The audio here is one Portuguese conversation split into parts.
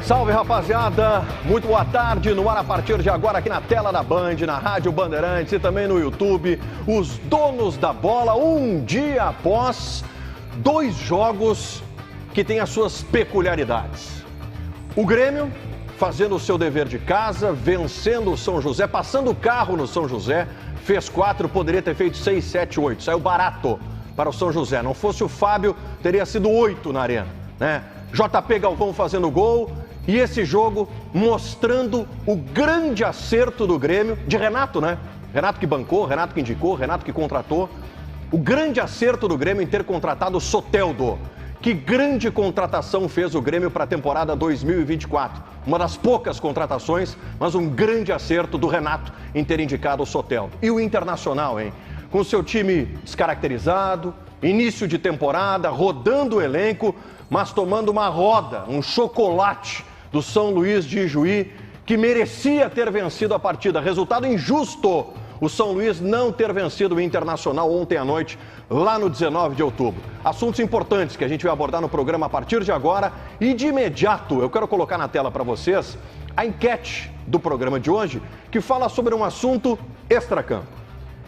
Salve, rapaziada, muito boa tarde, no ar a partir de agora aqui na tela da Band, na Rádio Bandeirantes e também no YouTube, os donos da bola, um dia após dois jogos que têm as suas peculiaridades. O Grêmio fazendo o seu dever de casa, vencendo o São José, passando o carro no São José, fez 4, poderia ter feito 6, 7, 8, saiu barato para o São José, não fosse o Fábio, teria sido 8 na arena, né? JP Galvão fazendo gol. E esse jogo mostrando o grande acerto do Grêmio, de Renato, né? Renato que bancou, Renato que indicou, Renato que contratou. O grande acerto do Grêmio em ter contratado o Soteldo. Que grande contratação fez o Grêmio para a temporada 2024. Uma das poucas contratações, mas um grande acerto do Renato em ter indicado o Soteldo. E o Internacional, hein? Com seu time descaracterizado, início de temporada, rodando o elenco, mas tomando uma roda, um chocolate do São Luís de Ijuí, que merecia ter vencido a partida. Resultado injusto, o São Luís não ter vencido o Internacional ontem à noite, lá no 19 de outubro. Assuntos importantes que a gente vai abordar no programa a partir de agora. E de imediato, eu quero colocar na tela para vocês a enquete do programa de hoje, que fala sobre um assunto extracampo,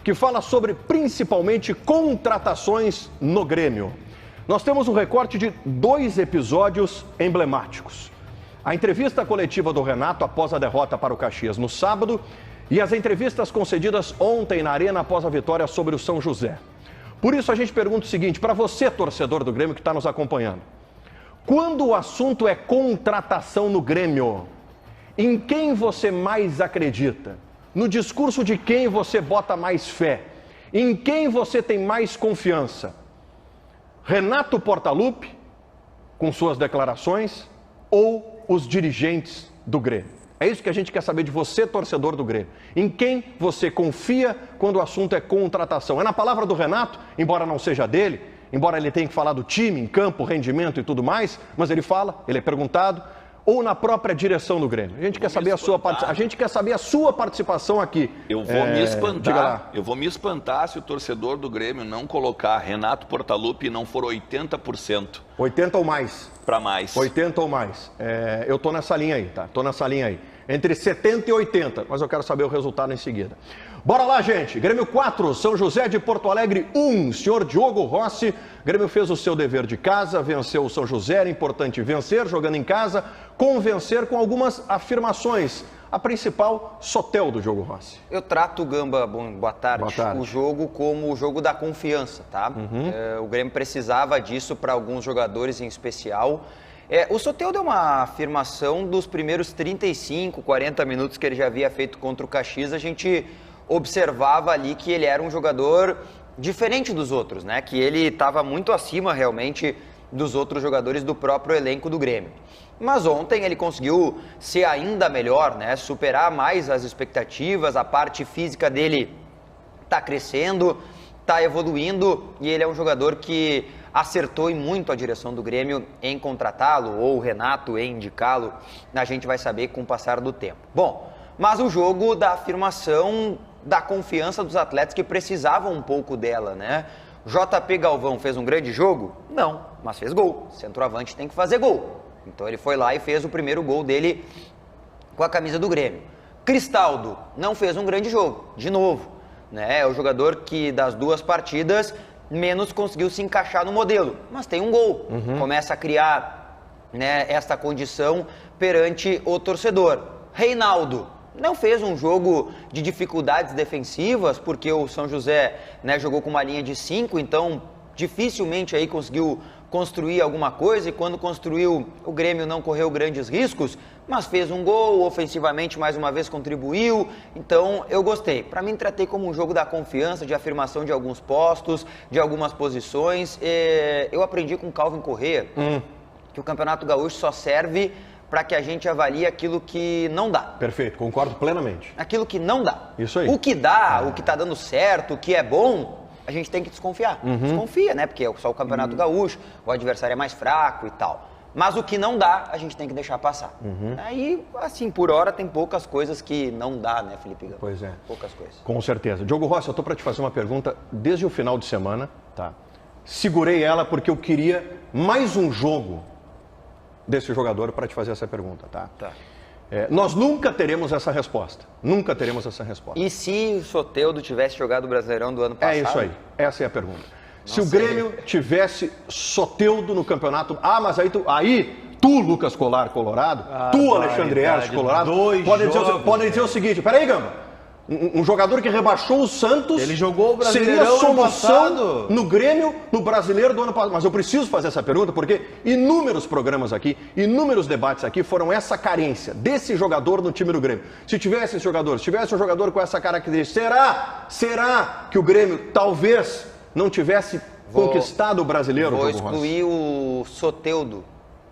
que fala sobre, principalmente, contratações no Grêmio. Nós temos um recorte de 2 episódios emblemáticos. A entrevista coletiva do Renato após a derrota para o Caxias no sábado e as entrevistas concedidas ontem na Arena após a vitória sobre o São José. Por isso a gente pergunta o seguinte, para você, torcedor do Grêmio que está nos acompanhando. Quando o assunto é contratação no Grêmio, em quem você mais acredita? No discurso de quem você bota mais fé? Em quem você tem mais confiança? Renato Portaluppi, com suas declarações, ou os dirigentes do Grêmio? É isso que a gente quer saber de você, torcedor do Grêmio. Em quem você confia quando o assunto é contratação? É na palavra do Renato, embora não seja dele, embora ele tenha que falar do time, em campo, rendimento e tudo mais, mas ele fala, ele é perguntado, ou na própria direção do Grêmio? A gente quer saber a sua participação aqui. Eu vou me espantar. Eu vou me espantar se o torcedor do Grêmio não colocar Renato Portaluppi e não for 80%. 80 ou mais. Para mais. 80 ou mais. Eu tô nessa linha aí, tá? Tô nessa linha aí. Entre 70 e 80, mas eu quero saber o resultado em seguida. Bora lá, gente. Grêmio 4, São José de Porto Alegre 1. Senhor Diogo Rossi, Grêmio fez o seu dever de casa, venceu o São José, era importante vencer, jogando em casa, convencer com algumas afirmações. A principal, Soteldo, Diogo Rossi. Eu trato, Gamba, boa tarde, o jogo como o jogo da confiança, tá? O Grêmio precisava disso para alguns jogadores em especial. O Soteldo é uma afirmação dos primeiros 35, 40 minutos que ele já havia feito contra o Caxias. A gente observava ali que ele era um jogador diferente dos outros, né? Que ele estava muito acima realmente dos outros jogadores do próprio elenco do Grêmio. Mas ontem ele conseguiu ser ainda melhor, né? Superar mais as expectativas, a parte física dele está crescendo, está evoluindo e ele é um jogador que acertou e muito a direção do Grêmio em contratá-lo ou o Renato em indicá-lo. A gente vai saber com o passar do tempo. Bom, mas o jogo da afirmação da confiança dos atletas que precisavam um pouco dela, né? JP Galvão fez um grande jogo? Não, mas fez gol. Centroavante tem que fazer gol. Então ele foi lá e fez o primeiro gol dele com a camisa do Grêmio. Cristaldo não fez um grande jogo, de novo, né? É o jogador que das 2 partidas menos conseguiu se encaixar no modelo, mas tem um gol. Começa a criar, né, esta condição perante o torcedor. Reinaldo não fez um jogo de dificuldades defensivas, porque o São José, né, jogou com uma linha de 5, então dificilmente aí conseguiu construir alguma coisa, e quando construiu, o Grêmio não correu grandes riscos, mas fez um gol, ofensivamente mais uma vez contribuiu, então eu gostei. Para mim, tratei como um jogo da confiança, de afirmação de alguns postos, de algumas posições. Eu aprendi com o Calvin Correa que o Campeonato Gaúcho só serve para que a gente avalie aquilo que não dá. Perfeito, concordo plenamente. Aquilo que não dá. Isso aí. O que dá, o que está dando certo, o que é bom, a gente tem que desconfiar. Desconfia, né? Porque é só o Campeonato Gaúcho, o adversário é mais fraco e tal. Mas o que não dá, a gente tem que deixar passar. Aí, assim, por hora tem poucas coisas que não dá, né, Felipe Gama? Pois é. Poucas coisas. Com certeza. Diogo Rossi, eu estou para te fazer uma pergunta desde o final de semana, tá? Segurei ela porque eu queria mais um jogo desse jogador para te fazer essa pergunta, tá? Tá. Nós nunca teremos essa resposta. Nunca teremos essa resposta. E se o Soteldo tivesse jogado o Brasileirão do ano passado? É isso aí. Essa é a pergunta. Se o Grêmio tivesse Soteldo no campeonato... mas aí tu, Lucas Colar, Colorado, tu, Alexandre Herz, Colorado, podem dizer o seguinte, peraí, Gamba, um jogador que rebaixou o Santos, ele jogou o Brasileirão seria solução no Grêmio, no Brasileiro do ano passado. Mas eu preciso fazer essa pergunta porque inúmeros programas aqui, inúmeros debates aqui foram essa carência desse jogador no time do Grêmio. Se tivesse esse jogador, se tivesse um jogador com essa característica, será que o Grêmio talvez não tivesse conquistado o Brasileiro? Vou excluir o Soteldo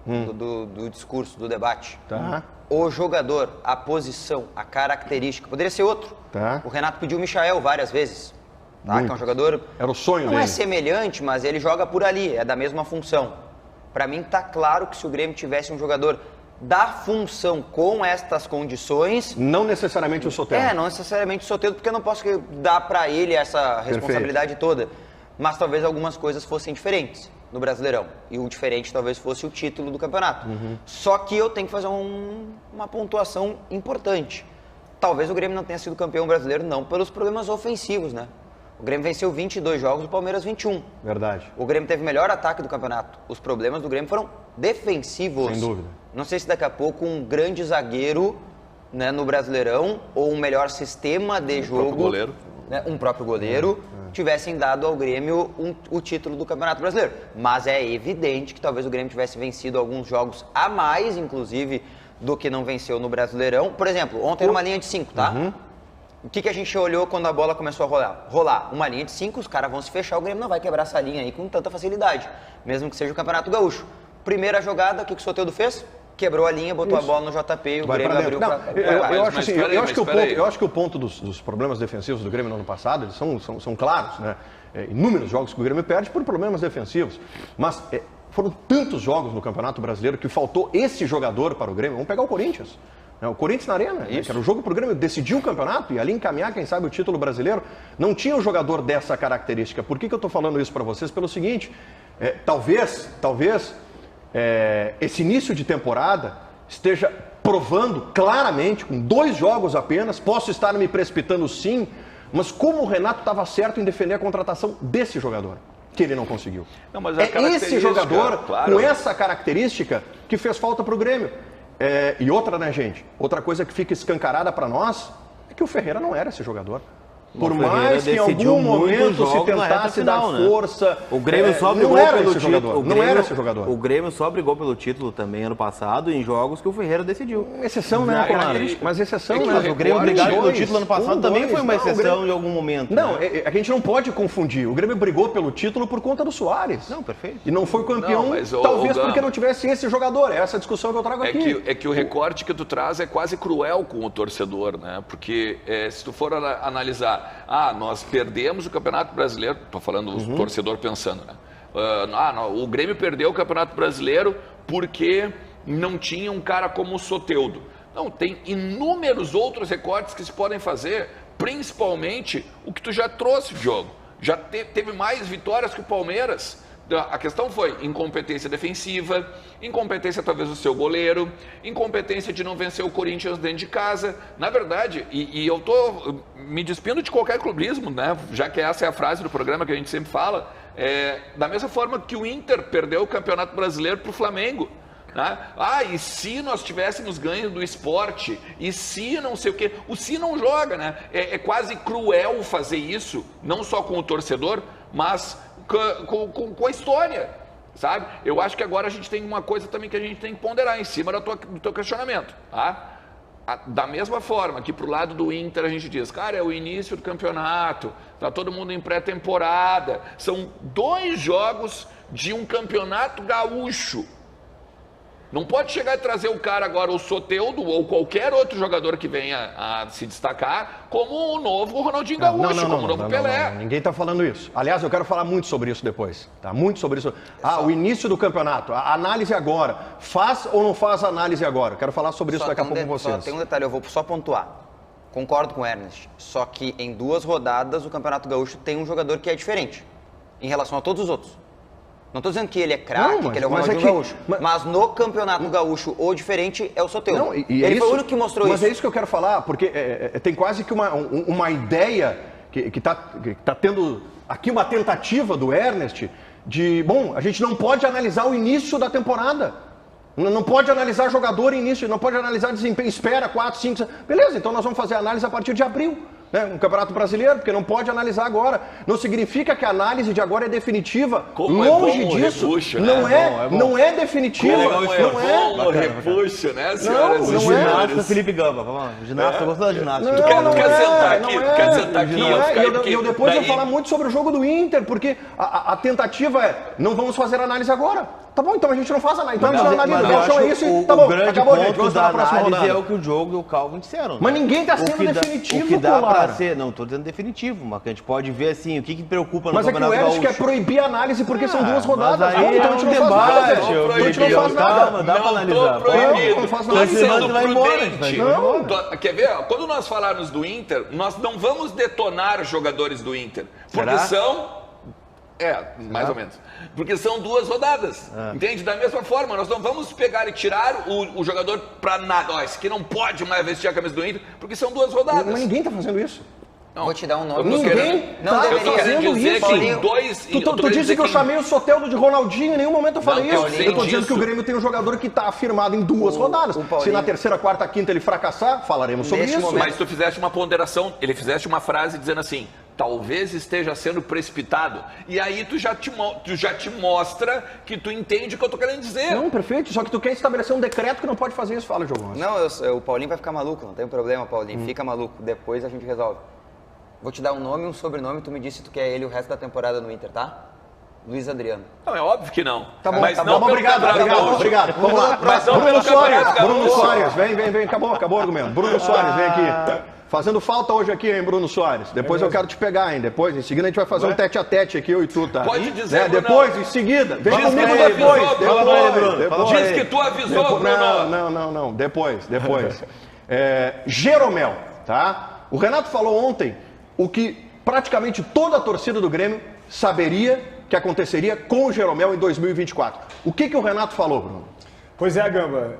do discurso, do debate. Tá. O jogador, a posição, a característica, poderia ser outro. Tá. O Renato pediu o Michael várias vezes. Tá? Que é um jogador... Era o sonho dele. Não é semelhante, mas ele joga por ali, é da mesma função. Para mim tá claro que se o Grêmio tivesse um jogador da função com estas condições... Não necessariamente o Soteldo. Não necessariamente o Soteldo, porque eu não posso dar para ele essa responsabilidade toda. Mas talvez algumas coisas fossem diferentes no Brasileirão. E o diferente talvez fosse o título do campeonato. Só que eu tenho que fazer uma pontuação importante. Talvez o Grêmio não tenha sido campeão brasileiro, não pelos problemas ofensivos, né? O Grêmio venceu 22 jogos, o Palmeiras 21. Verdade. O Grêmio teve o melhor ataque do campeonato. Os problemas do Grêmio foram defensivos. Sem dúvida. Não sei se daqui a pouco um grande zagueiro, né, no Brasileirão, ou um melhor sistema de jogo... Um próprio goleiro, tivessem dado ao Grêmio o título do Campeonato Brasileiro. Mas é evidente que talvez o Grêmio tivesse vencido alguns jogos a mais, inclusive, do que não venceu no Brasileirão. Por exemplo, ontem era uma linha de 5, tá? O que a gente olhou quando a bola começou a rolar? Uma linha de 5, os caras vão se fechar, o Grêmio não vai quebrar essa linha aí com tanta facilidade, mesmo que seja o Campeonato Gaúcho. Primeira jogada, o que o Soteldo fez? Quebrou a linha, botou a bola no JP e o Grêmio abriu para... Eu acho que o ponto dos problemas defensivos do Grêmio no ano passado, eles são claros, né? Inúmeros jogos que o Grêmio perde por problemas defensivos. Mas foram tantos jogos no Campeonato Brasileiro que faltou esse jogador para o Grêmio. Vamos pegar o Corinthians. O Corinthians na Arena, né, que era o jogo para o Grêmio decidir o campeonato e ali encaminhar, quem sabe, o título brasileiro. Não tinha um jogador dessa característica. Por que eu estou falando isso para vocês? Pelo seguinte, talvez esse início de temporada esteja provando claramente, com 2 jogos apenas, posso estar me precipitando sim, mas como o Renato estava certo em defender a contratação desse jogador, que ele não conseguiu. Não, mas esse jogador, com essa característica, que fez falta para o Grêmio. E outra, né, gente? Outra coisa que fica escancarada para nós é que o Ferreira não era esse jogador. Por mais que em algum momento se tentasse dar força... O Grêmio só brigou pelo título. Não era esse jogador. O Grêmio só brigou pelo título também ano passado em jogos que o Ferreira decidiu. Exceção, né? Mas exceção, né? Mas o Grêmio brigar pelo título ano passado também foi uma exceção em algum momento. Não, a gente não pode confundir. O Grêmio brigou pelo título por conta do Soares. Não, perfeito. E não foi campeão, talvez porque não tivesse esse jogador. É essa discussão que eu trago aqui. É que o recorte que tu traz é quase cruel com o torcedor, né? Porque se tu for analisar... nós perdemos o Campeonato Brasileiro, estou falando o torcedor pensando, né? O Grêmio perdeu o Campeonato Brasileiro porque não tinha um cara como o Soteldo. Não, tem inúmeros outros recortes que se podem fazer, principalmente o que tu já trouxe, Diogo. Já teve mais vitórias que o Palmeiras. A questão foi incompetência defensiva, incompetência talvez do seu goleiro, incompetência de não vencer o Corinthians dentro de casa. Na verdade, e eu estou me despindo de qualquer clubismo, né? Já que essa é a frase do programa que a gente sempre fala, da mesma forma que o Inter perdeu o Campeonato Brasileiro para o Flamengo. Né? E se nós tivéssemos ganho do Sport? E se não sei o quê? O se não joga, né? É quase cruel fazer isso, não só com o torcedor, mas... Com a história, sabe? Eu acho que agora a gente tem uma coisa também que a gente tem que ponderar em cima do teu questionamento, tá? Da mesma forma que pro lado do Inter a gente diz, cara, é o início do campeonato, tá todo mundo em pré-temporada, são 2 jogos de um campeonato gaúcho. Não pode chegar e trazer o cara agora, o Soteldo ou qualquer outro jogador que venha a se destacar como o novo Ronaldinho Gaúcho, como o novo Pelé. Não, ninguém está falando isso. Aliás, eu quero falar muito sobre isso depois. Tá? Muito sobre isso. O início do campeonato, a análise agora. Faz ou não faz a análise agora? Eu quero falar sobre isso daqui a pouco com vocês. Só tem um detalhe, eu vou só pontuar. Concordo com o Ernest. Só que em 2 rodadas o Campeonato Gaúcho tem um jogador que é diferente em relação a todos os outros. Não estou dizendo que ele é craque, que ele é o Ronaldinho Gaúcho. Mas no Campeonato Gaúcho, o diferente é o Soteldo. Ele foi o único que mostrou isso. Mas é isso que eu quero falar, porque tem quase que uma ideia que tá tendo aqui uma tentativa do Ernest de, a gente não pode analisar o início da temporada. Não pode analisar jogador início, não pode analisar desempenho, espera 4, 5, beleza, então nós vamos fazer a análise a partir de abril. Um Campeonato Brasileiro, porque não pode analisar agora. Não significa que a análise de agora é definitiva. Como longe disso. Repuxo, né? Não é definitiva. Como repuxo, né, senhoras? Não, ginasta Felipe Gamba. Vamos lá. Ginasta, gostou da ginástica. Tu quer sentar aqui? E eu depois vou falar muito sobre o jogo do Inter, porque a tentativa é, não vamos fazer análise agora. Tá bom, então a gente não faz análise. Então a gente não analisa. O chão é isso e tá bom. Acabou, gente. Vamos para a próxima rodada. É o que o Diogo e o Calvin disseram. Mas ninguém está sendo definitivo, o que dá pra ser, não estou dizendo definitivo, mas que a gente pode ver assim, o que preocupa no Campeonato Gaúcho. Mas é que o Ernest quer proibir a análise porque são 2 rodadas. Aí então a gente não faz nada. A gente não faz nada. Dá pra analisar. Não faz nada. Sendo prudente. Quer ver? Quando nós falarmos do Inter, nós não vamos detonar os jogadores do Inter. Porque são... mais ou menos. Porque são 2 rodadas. Entende? Da mesma forma, nós não vamos pegar e tirar o jogador pra nada. Esse aqui não pode mais vestir a camisa do Inter, porque são 2 rodadas. Mas ninguém tá fazendo isso. Não. Vou te dar um nome. Ninguém não deveria. Eu tô querendo dizer que dois... Tu disse que eu chamei o Soteldo de Ronaldinho, em nenhum momento eu falei isso. Eu tô dizendo que o Grêmio tem um jogador que tá afirmado em 2 rodadas. Se na terceira, quarta, quinta ele fracassar, falaremos sobre isso. Mas tu fizeste uma ponderação, ele fizeste uma frase dizendo assim, talvez esteja sendo precipitado. E aí tu já te mostra que tu entende o que eu tô querendo dizer. Não, perfeito. Só que tu quer estabelecer um decreto que não pode fazer isso. Fala, Diogo. Não, o Paulinho vai ficar maluco. Não tem problema, Paulinho. Fica maluco. Depois a gente resolve. Vou te dar um nome e um sobrenome. Tu me disse que tu quer ele o resto da temporada no Inter, tá? Luiz Adriano. Não, é óbvio que não. Tá bom, mas tá não bom. Obrigado. Vamos lá. Mas não Bruno pelo Soares. Vem. Acabou o argumento. Bruno Soares, vem aqui. Fazendo falta hoje aqui, hein, Bruno Soares? Depois eu quero te pegar, hein? Depois, em seguida, a gente vai fazer um tete-a-tete aqui, eu e tu, tá? Pode dizer, Bruno. Depois, em seguida. Vem comigo depois. Diz que tu avisou, Bruno. Não. Depois. Jeromel, tá? O Renato falou ontem o que praticamente toda a torcida do Grêmio saberia que aconteceria com o Jeromel em 2024. O que o Renato falou, Bruno? Pois é, Gamba.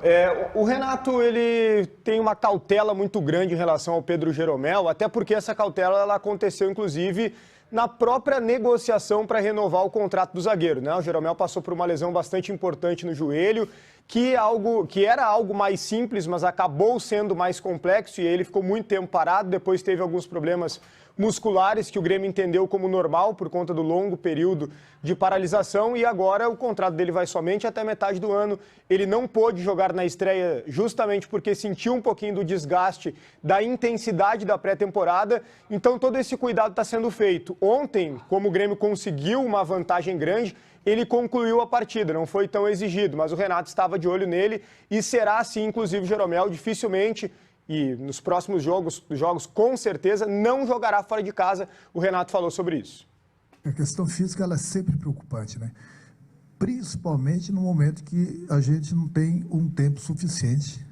O Renato ele tem uma cautela muito grande em relação ao Pedro Jeromel, até porque essa cautela ela aconteceu, inclusive, na própria negociação para renovar o contrato do zagueiro, né? O Jeromel passou por uma lesão bastante importante no joelho, que era algo mais simples, mas acabou sendo mais complexo e ele ficou muito tempo parado, depois teve alguns problemas musculares que o Grêmio entendeu como normal por conta do longo período de paralisação e agora o contrato dele vai somente até metade do ano. Ele não pôde jogar na estreia justamente porque sentiu um pouquinho do desgaste da intensidade da pré-temporada, então todo esse cuidado está sendo feito. Ontem, como o Grêmio conseguiu uma vantagem grande, ele concluiu a partida, não foi tão exigido, mas o Renato estava de olho nele e será assim, inclusive o Jeromel dificilmente e nos próximos jogos com certeza não jogará fora de casa. O Renato falou sobre isso. A questão física ela é sempre preocupante, né? Principalmente no momento que a gente não tem um tempo suficiente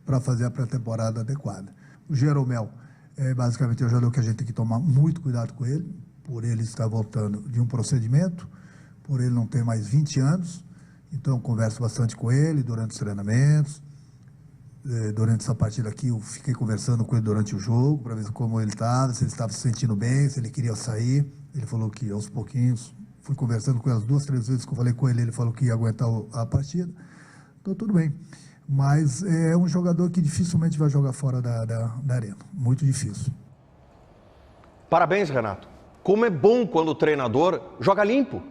para fazer a pré-temporada adequada. O Jeromel basicamente é um jogador que a gente tem que tomar muito cuidado com ele, por ele estar voltando de um procedimento, por ele não ter mais 20 anos, então eu converso bastante com ele durante os treinamentos. Durante essa partida aqui, eu fiquei conversando com ele durante o jogo, para ver como ele estava, se ele estava se sentindo bem, se ele queria sair. Ele falou que aos pouquinhos, fui conversando com ele as 2, 3 vezes que eu falei com ele, ele falou que ia aguentar a partida. Então, tudo bem. Mas é um jogador que dificilmente vai jogar fora da arena. Muito difícil. Parabéns, Renato. Como é bom quando o treinador joga limpo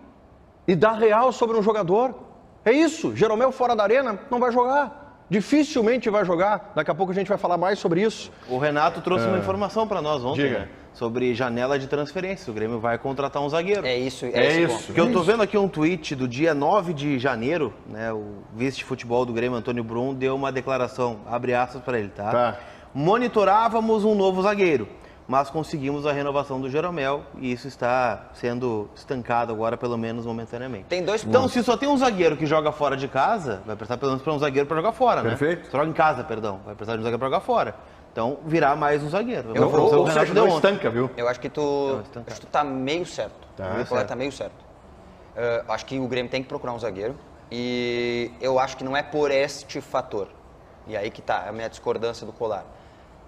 e dá real sobre um jogador. É isso. Jeromel fora da arena não vai jogar. Dificilmente vai jogar. Daqui a pouco a gente vai falar mais sobre isso. O Renato trouxe uma informação para nós ontem, né? Sobre janela de transferência. O Grêmio vai contratar um zagueiro. É isso. Porque eu tô vendo aqui um tweet do dia 9 de janeiro, né? O vice-futebol do Grêmio, Antônio Brum, deu uma declaração, abre aspas para ele, tá? Monitorávamos um novo zagueiro, mas conseguimos a renovação do Jeromel e isso está sendo estancado agora, pelo menos momentaneamente. Tem 2 pontos. Então, se só tem um zagueiro que joga fora de casa, vai precisar pelo menos para um zagueiro para jogar fora, né? Perfeito. Se joga em casa, perdão, vai precisar de um zagueiro para jogar fora. Então, virá mais um zagueiro. Ou seja, não estanca, viu? Eu acho que tu tá meio certo. Tá, o Nicolai tá meio certo. Acho que o Grêmio tem que procurar um zagueiro e eu acho que não é por este fator. E aí que tá a minha discordância do Colar.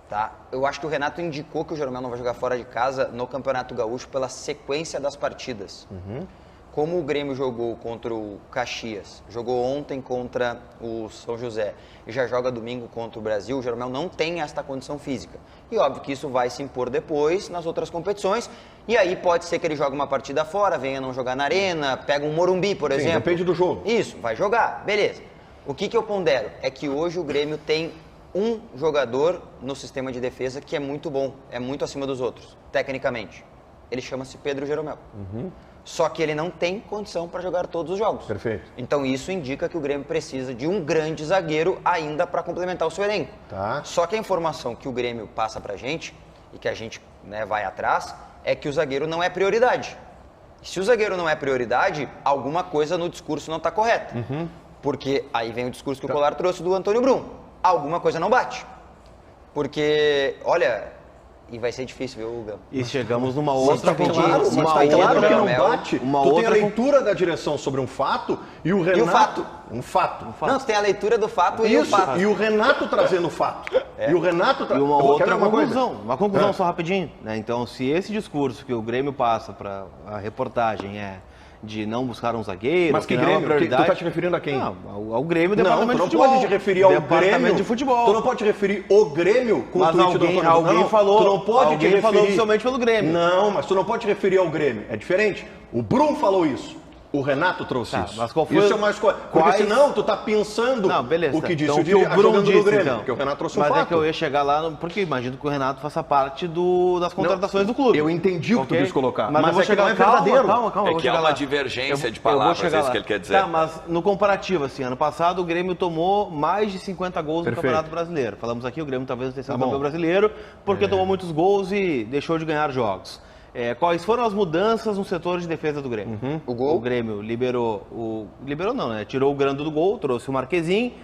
Tá? Eu acho que o Renato indicou que o Jeromel não vai jogar fora de casa no Campeonato Gaúcho pela sequência das partidas. Como o Grêmio jogou contra o Caxias, jogou ontem contra o São José e já joga domingo contra o Brasil, o Jeromel não tem esta condição física. E óbvio que isso vai se impor depois nas outras competições. E aí pode ser que ele jogue uma partida fora, venha não jogar na Arena, pega um Morumbi, por exemplo. Depende do jogo. Isso, vai jogar, beleza. O que eu pondero é que hoje o Grêmio tem um jogador no sistema de defesa que é muito bom, é muito acima dos outros, tecnicamente. Ele chama-se Pedro Jeromel. Só que ele não tem condição para jogar todos os jogos. Perfeito. Então isso indica que o Grêmio precisa de um grande zagueiro ainda para complementar o seu elenco. Tá. Só que a informação que o Grêmio passa pra gente, e que a gente, né, vai atrás, é que o zagueiro não é prioridade. Se o zagueiro não é prioridade, alguma coisa no discurso não está correta. Porque aí vem o discurso que o Colar trouxe do Antônio Brum. Alguma coisa não bate. Porque, olha... E vai ser difícil, viu, Gama? E chegamos numa outra... Claro que não bate. Tu tem a leitura da direção sobre um fato e o Renato... E o fato. Um fato. Não, você tem a leitura do fato e o Isso, fato. e o Renato trazendo o fato. E o Renato... E uma outra conclusão. Uma conclusão só rapidinho. Né? Então, se esse discurso que o Grêmio passa para a reportagem é de não buscar um zagueiro... Mas que Grêmio? Tu tá te referindo a quem? Não, ao Grêmio, departamento de futebol. Tu não pode te referir ao Grêmio. De futebol. Tu não pode te referir o Grêmio com o tweet do Antônio. Alguém falou, tu não pode te referir... falou oficialmente pelo Grêmio. Não, mas tu não pode te referir ao Grêmio. É diferente. O Brum falou isso. O Renato trouxe isso. Mas qual foi isso é mais coisa. Porque senão tu tá pensando o que disse então, o Brum disse, Grêmio. então. Porque o Renato trouxe um fato. fato. Mas é que eu ia chegar lá, porque imagino que o Renato faça parte das contratações do clube. Eu entendi o que tu quis colocar. Mas eu vou chegar não é verdadeiro. Calma. É que há uma divergência de palavras, é isso que ele quer dizer. Tá, mas no comparativo, assim, ano passado o Grêmio tomou mais de 50 gols no Campeonato Brasileiro. Falamos aqui, o Grêmio talvez não tenha sido campeão brasileiro, porque tomou muitos gols e deixou de ganhar jogos. Quais foram as mudanças no setor de defesa do Grêmio? O gol? O Grêmio liberou não, né? Tirou o Grando do gol, trouxe o Marquezin,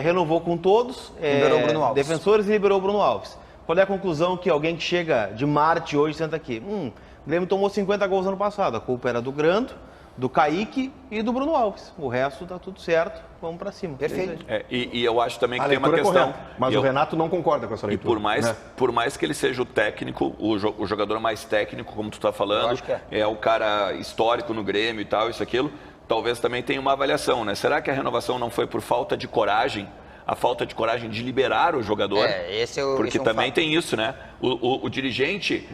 renovou com todos, liberou o Bruno Alves. Defensores e liberou o Bruno Alves. Qual é a conclusão que alguém que chega de Marte hoje senta aqui? O Grêmio tomou 50 gols ano passado, a culpa era do Grando, do Kaique e do Bruno Alves. O resto tá tudo certo, vamos para cima. Perfeito. E eu acho também que tem uma questão... Correta, mas o Renato não concorda com essa leitura. E por mais que ele seja o técnico, o jogador mais técnico, como tu está falando, é o cara histórico no Grêmio e tal, isso, aquilo, talvez também tenha uma avaliação, né? Será que a renovação não foi por falta de coragem? A falta de coragem de liberar o jogador? Porque também tem isso, né? O dirigente,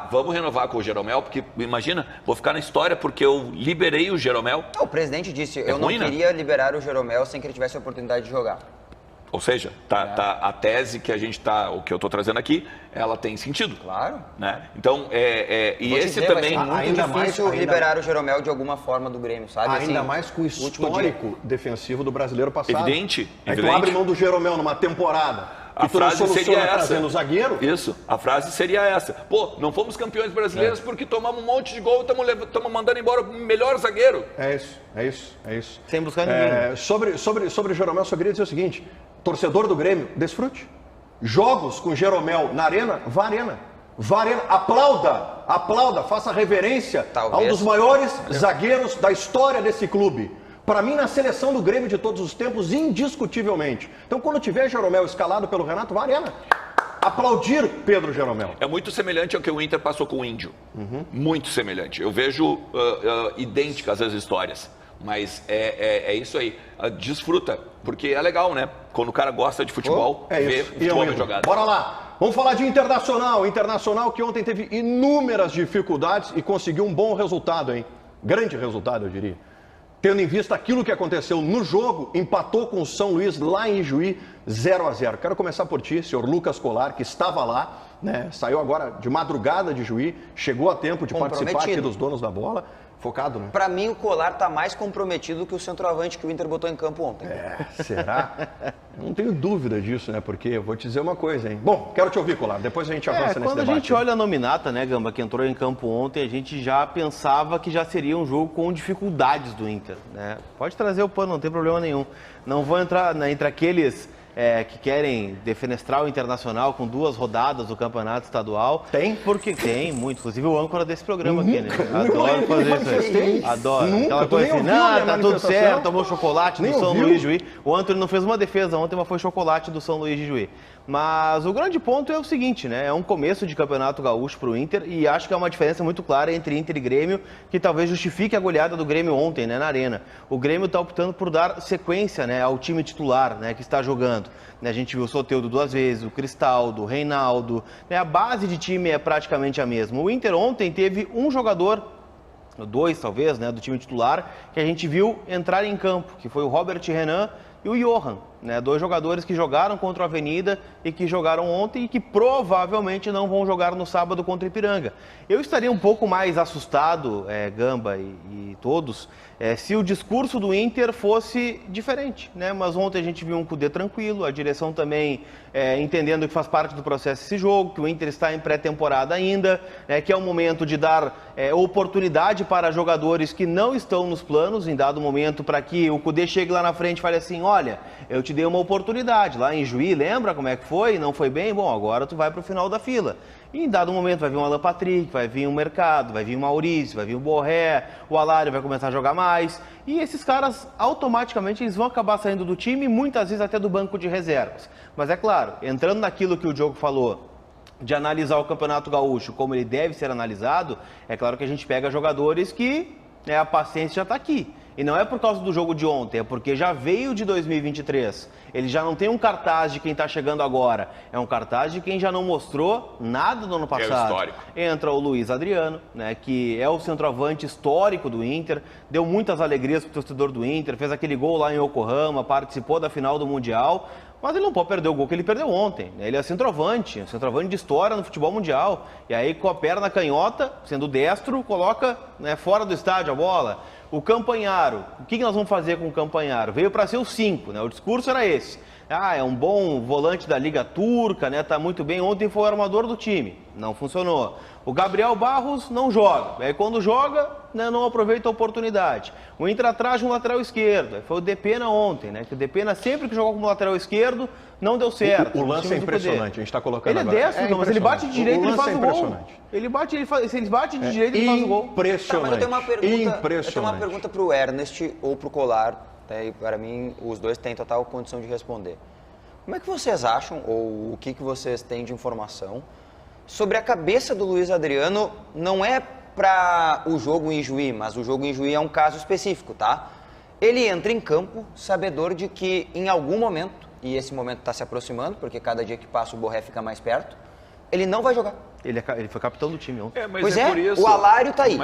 vamos renovar com o Jeromel, porque imagina, vou ficar na história porque eu liberei o Jeromel. O presidente disse, eu não queria liberar o Jeromel sem que ele tivesse a oportunidade de jogar. Ou seja, a tese que a gente o que eu estou trazendo aqui, ela tem sentido. Claro. Né? Então, e esse dizer, também... Vai ser muito difícil liberar o Jeromel de alguma forma do Grêmio, sabe? Ainda assim, mais com o histórico defensivo do brasileiro passado. Evidente. Aí tu abre mão do Jeromel numa temporada. A frase seria essa. Trazendo zagueiro. Isso, a frase seria essa. Pô, não fomos campeões brasileiros porque tomamos um monte de gol e estamos mandando embora o melhor zagueiro. É isso. Sem buscar ninguém. Sobre o Jeromel, só queria dizer o seguinte: torcedor do Grêmio, desfrute. Jogos com Jeromel na Arena, vá Arena. Aplauda, faça reverência a um dos maiores zagueiros da história desse clube. Para mim, na seleção do Grêmio de todos os tempos, indiscutivelmente. Então, quando tiver Jeromel escalado pelo Renato, vá Arena. Aplaudir Pedro Jeromel. É muito semelhante ao que o Inter passou com o Índio. Muito semelhante. Eu vejo idênticas as histórias. Mas é isso aí. Desfruta. Porque é legal, né? Quando o cara gosta de futebol, ver o futebol bem jogado. Bora lá. Vamos falar de Internacional. Internacional que ontem teve inúmeras dificuldades e conseguiu um bom resultado, hein? Grande resultado, eu diria. Tendo em vista aquilo que aconteceu no jogo, empatou com o São Luís lá em Juí, 0-0. Quero começar por ti, senhor Lucas Colar, que estava lá, né? Saiu agora de madrugada de Juí, chegou a tempo de participar aqui dos donos da bola. Focado, né? Pra mim, o Colar tá mais comprometido que o centroavante que o Inter botou em campo ontem. Será? Não tenho dúvida disso, né? Porque eu vou te dizer uma coisa, hein? Bom, quero te ouvir, Colar. Depois a gente avança nesse debate. Quando a gente olha a nominata, né, Gamba, que entrou em campo ontem, a gente já pensava que já seria um jogo com dificuldades do Inter, né? Pode trazer o pano, não tem problema nenhum. Não vou entrar entre aqueles que querem defenestrar o Internacional com 2 rodadas do campeonato estadual. Tem? Porque tem, muito. Inclusive o âncora desse programa aqui, né? Adoro fazer isso aí. Adoro. Aquela coisa assim, não, tá tudo certo, tomou chocolate do São Luís de Juí. O Antônio não fez uma defesa ontem, mas foi chocolate do São Luís de Juí. Mas o grande ponto é o seguinte, né? É um começo de campeonato gaúcho para o Inter e acho que é uma diferença muito clara entre Inter e Grêmio, que talvez justifique a goleada do Grêmio ontem, né, na Arena. O Grêmio está optando por dar sequência, né, ao time titular, né, que está jogando. A gente viu o Soteldo 2 vezes, o Cristaldo, o Reinaldo, né, a base de time é praticamente a mesma. O Inter ontem teve um jogador, 2 talvez, né, do time titular, que a gente viu entrar em campo, que foi o Robert Renan e o Johan, né, 2 jogadores que jogaram contra o Avenida e que jogaram ontem e que provavelmente não vão jogar no sábado contra o Ipiranga. Eu estaria um pouco mais assustado, Gamba e todos, se o discurso do Inter fosse diferente, né? Mas ontem a gente viu um Cudê tranquilo, a direção também entendendo que faz parte do processo esse jogo, que o Inter está em pré-temporada ainda, que é o momento de dar oportunidade para jogadores que não estão nos planos, em dado momento, para que o Cudê chegue lá na frente e fale assim, olha, eu te dei uma oportunidade lá em Juí, lembra como é que foi? Não foi bem? Bom, agora tu vai para o final da fila. E em dado momento vai vir um Alan Patrick, vai vir um Mercado, vai vir o Maurício, vai vir o Borré, o Alário vai começar a jogar mais. E esses caras, automaticamente, eles vão acabar saindo do time, muitas vezes até do banco de reservas. Mas é claro, entrando naquilo que o Diogo falou, de analisar o Campeonato Gaúcho como ele deve ser analisado, é claro que a gente pega jogadores que a paciência já está aqui. E não é por causa do jogo de ontem, é porque já veio de 2023. Ele já não tem um cartaz de quem está chegando agora. É um cartaz de quem já não mostrou nada no ano passado. É o histórico. Entra o Luiz Adriano, né, que é o centroavante histórico do Inter. Deu muitas alegrias para o torcedor do Inter. Fez aquele gol lá em Yokohama, participou da final do Mundial. Mas ele não pode perder o gol que ele perdeu ontem. Ele é centroavante de história no futebol mundial. E aí, com a perna canhota, sendo destro, coloca fora do estádio a bola. O Campanharo, o que nós vamos fazer com o Campanharo? Veio para ser o 5, né? O discurso era esse. É um bom volante da Liga Turca, né? Tá muito bem. Ontem foi o armador do time. Não funcionou. O Gabriel Barros não joga. Aí quando joga, né, não aproveita a oportunidade. O Inter atrás de um lateral esquerdo. Foi o Depena ontem, né? Que o Depena sempre que jogou como lateral esquerdo, não deu certo. O lance é impressionante. A gente está colocando ele agora. Ele é destro, mas ele bate de direito e ele faz o gol. Se ele bate de direito, ele faz o gol. Impressionante. Tá, mas eu tenho uma pergunta para o Ernest ou para o Colar. Para mim, os dois têm total condição de responder. Como é que vocês acham, ou o que vocês têm de informação, sobre a cabeça do Luiz Adriano? Não é para o jogo em Juí, mas o jogo em Juí é um caso específico, tá? Ele entra em campo sabedor de que em algum momento, e esse momento está se aproximando, porque cada dia que passa o Borré fica mais perto, ele não vai jogar. Ele foi capitão do time ontem. Pois é, por isso, o Alário está aí.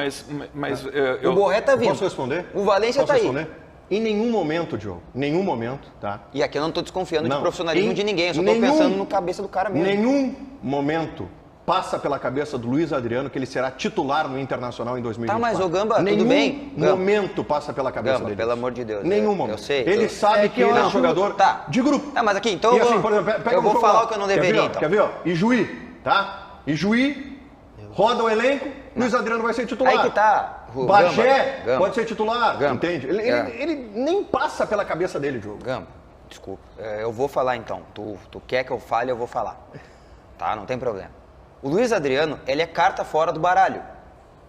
O Borré está vindo. Posso responder? O Valência está aí. Em nenhum momento, Diogo, nenhum momento, tá? E aqui eu não estou desconfiando de profissionalismo de ninguém, eu só estou pensando no cabeça do cara mesmo. Nenhum momento passa pela cabeça do Luiz Adriano que ele será titular no Internacional em 2024. Tá, mas o Gamba, tudo bem? Nenhum momento passa pela cabeça Gamba, dele. Pelo amor de Deus. Nenhum momento. Eu sei. Ele sabe que ele é um jogador de grupo. Tá, mas aqui, então eu vou falar o que eu não deveria, então. Quer ver, ó? E Juí, tá? E Juí, roda o elenco, Luiz Adriano vai ser titular. Aí que tá. Bagé pode ser titular, entende? Ele nem passa pela cabeça dele, Diogo. Gamba, desculpa. Eu vou falar então. Tu quer que eu fale, eu vou falar. Tá? Não tem problema. O Luiz Adriano, ele é carta fora do baralho.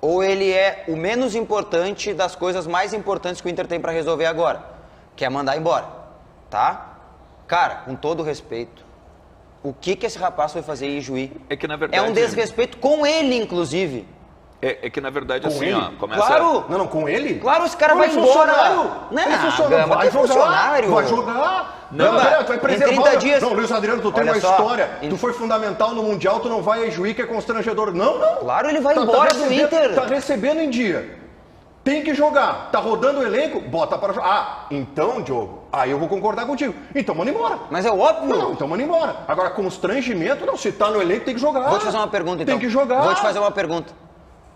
Ou ele é o menos importante das coisas mais importantes que o Inter tem pra resolver agora, que é mandar embora. Tá? Cara, com todo respeito, o que esse rapaz foi fazer em Juí? É que, na verdade, é um desrespeito com ele, inclusive. É que, na verdade, com assim, ele? ó, começa... Claro! Não, com ele? Claro, esse cara vai embora! Não, vai jogar! Vai jogar! Não, tu vai preservar... em 30 dias... Não, Luiz Adriano, tu tem uma história, tu foi fundamental no Mundial, tu não vai a Juí, que é constrangedor. Não. Claro, ele vai embora do Inter. Tá recebendo em dia. Tem que jogar. Tá rodando o elenco, bota para jogar. Então, Diogo, aí eu vou concordar contigo. Então, manda embora. Mas é óbvio. Não, então manda embora. Agora, constrangimento, não. Se tá no elenco, tem que jogar. Vou te fazer uma pergunta, então. Tem que jogar. Vou te fazer uma pergunta.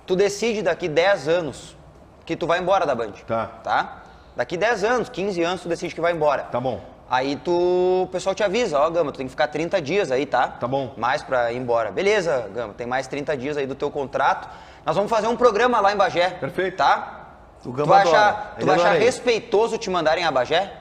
Tu decide daqui 10 anos que tu vai embora da Band. Tá? Daqui 10 anos, 15 anos, tu decide que vai embora. Tá bom. Aí o pessoal te avisa, ó, Gamba, tu tem que ficar 30 dias aí, tá? Tá bom. Mais pra ir embora. Beleza, Gamba, tem mais 30 dias aí do teu contrato. Nós vamos fazer um programa lá em Bagé. Perfeito. Tá? Tu vai achar respeitoso te mandarem a Bagé?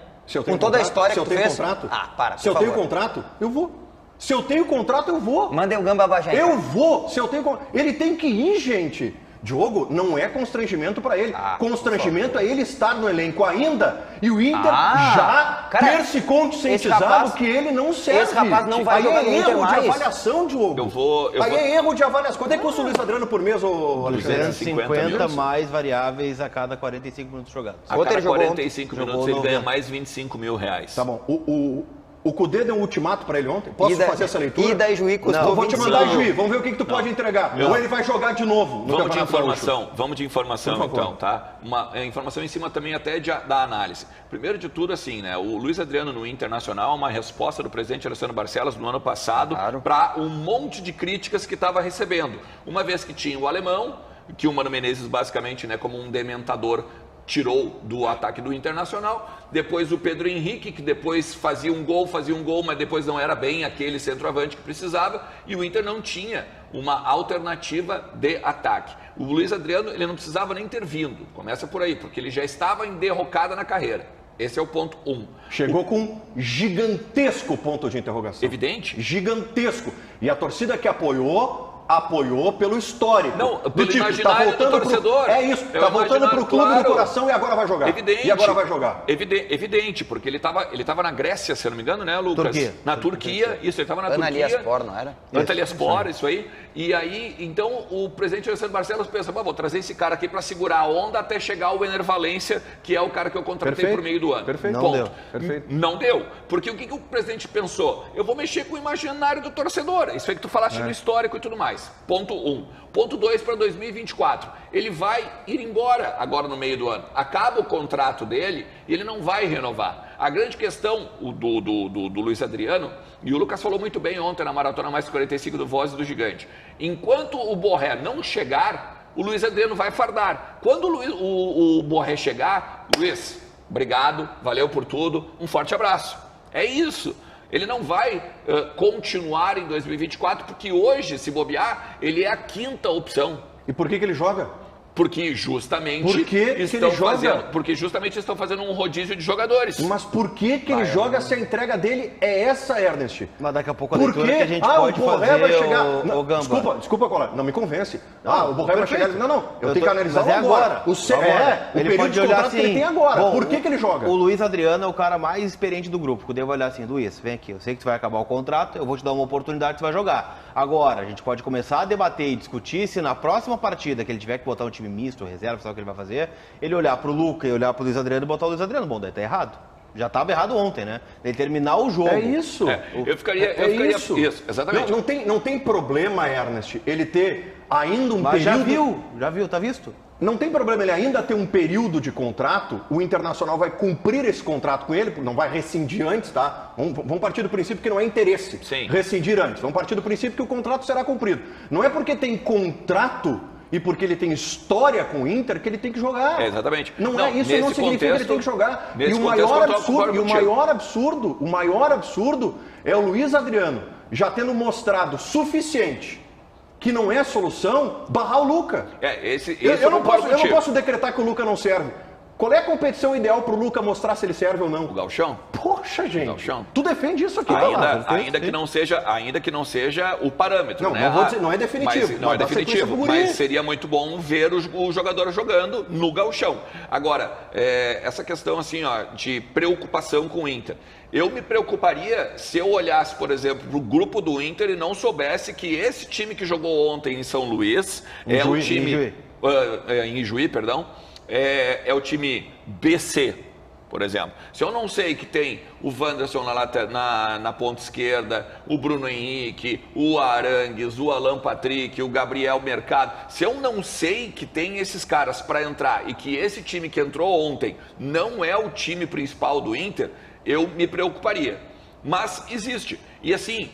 Com toda a história que tu fez? Contrato, Se eu tenho contrato, eu vou. Se eu tenho contrato, eu vou. Mandem o Gamba Bagé. Eu vou. Se eu tenho... Ele tem que ir, gente. Diogo, não é constrangimento para ele. Constrangimento é ele estar no elenco ainda e o Inter já ter se conscientizado que ele não serve. Esse rapaz não vai jogar no Inter mais. Aí é erro de avaliação, Diogo. É erro de avaliação. Quanto é que custa o Luiz Adriano por mês, ô Alexandre? 250 mais variáveis a cada 45 minutos jogados. A cada 45 minutos ele ganha mais 25 mil reais. Tá bom. O Cudê deu um ultimato para ele ontem? Posso fazer essa leitura? E da Ijuí custou vou te mandar Ijuí. Vamos ver o que tu pode entregar. Ou ele vai jogar de novo no Vamos de informação então, tá? Uma informação em cima também até da análise. Primeiro de tudo, assim, né? O Luiz Adriano no Internacional é uma resposta do presidente Alessandro Barcelos no ano passado para um monte de críticas que estava recebendo. Uma vez que tinha o alemão, que o Mano Menezes basicamente, né, como um dementador, tirou do ataque do Internacional, depois o Pedro Henrique, que depois fazia um gol, mas depois não era bem aquele centroavante que precisava, e o Inter não tinha uma alternativa de ataque. O Luiz Adriano, ele não precisava nem ter vindo, começa por aí, porque ele já estava em derrocada na carreira. Esse é o ponto 1. Chegou com um gigantesco ponto de interrogação. Evidente. Gigantesco. E a torcida que apoiou pelo histórico. Não, pelo imaginário do torcedor. É isso, tá voltando pro clube do coração e agora vai jogar. Evidente. E agora vai jogar. Evidente, porque ele tava na Grécia, se eu não me engano, né, Lucas? Na Turquia, isso, ele estava na Turquia. Antalyaspor, não era? Antalyaspor, isso aí. E aí, então, o presidente Alessandro Barcelos pensa, vou trazer esse cara aqui para segurar a onda até chegar o Ener Valencia, que é o cara que eu contratei por meio do ano. Perfeito. Não deu. Perfeito. Não deu. Porque o que o presidente pensou? Eu vou mexer com o imaginário do torcedor. Isso aí que tu falaste no histórico e tudo mais. Ponto 1. Ponto 2 para 2024. Ele vai ir embora agora no meio do ano. Acaba o contrato dele e ele não vai renovar. A grande questão do Luiz Adriano, e o Lucas falou muito bem ontem na Maratona Mais 45 do Voz do Gigante, enquanto o Borré não chegar, o Luiz Adriano vai fardar. Quando o Borré chegar, Luiz, obrigado, valeu por tudo, um forte abraço. É isso. Ele não vai continuar em 2024, porque hoje, se bobear, ele é a 5ª opção. E por que ele joga? Porque justamente estão fazendo um rodízio de jogadores. Mas por que ele joga se a entrega dele é essa, Ernest? Mas daqui a pouco a leitura que a gente pode o Borré fazer... vai chegar... Desculpa, Cola, não me convence. O Borré vai chegar... Não, eu tenho que analisar agora. O período de contrato que ele tem agora. Bom, por que ele joga? O Luiz Adriano é o cara mais experiente do grupo. Quando eu vou olhar assim, Luiz, vem aqui, eu sei que tu vai acabar o contrato, eu vou te dar uma oportunidade, tu vai jogar. Agora, a gente pode começar a debater e discutir se na próxima partida que ele tiver que botar um time misto, reserva, sabe o que ele vai fazer, ele olhar pro Luca e olhar pro Luiz Adriano e botar o Luiz Adriano. Bom, daí tá errado. Já estava errado ontem, né? Ele terminar o jogo. É isso. Eu ficaria isso, exatamente. Não tem problema, Ernest, ele ter ainda um período... Já viu, tá visto? Não tem problema ele ainda ter um período de contrato, o Internacional vai cumprir esse contrato com ele, não vai rescindir antes, tá? Vamos partir do princípio que não é interesse rescindir antes. Vamos partir do princípio que o contrato será cumprido. Não é porque tem contrato e porque ele tem história com o Inter que ele tem que jogar. Exatamente. Isso não significa que ele tem que jogar. E o maior absurdo é o Luiz Adriano já tendo mostrado suficiente que não é a solução, barrar o Luca. Eu não posso decretar que o Luca não serve. Qual é a competição ideal para o Luca mostrar se ele serve ou não? O Gauchão. Poxa, gente. Gauchão. Tu defende isso aqui, ainda que não seja o parâmetro, não, né? Não vou dizer, não é definitivo. Não é definitivo, mas seria muito bom ver o jogador jogando no Gauchão. Agora, essa questão assim, de preocupação com o Inter. Eu me preocuparia se eu olhasse, por exemplo, para o grupo do Inter e não soubesse que esse time que jogou ontem em São Luís é o time... Em Ijuí, perdão. É o time BC, por exemplo. Se eu não sei que tem o Wanderson na ponta esquerda, o Bruno Henrique, o Arangues, o Alan Patrick, o Gabriel Mercado, se eu não sei que tem esses caras para entrar e que esse time que entrou ontem não é o time principal do Inter, eu me preocuparia. Mas existe. E assim,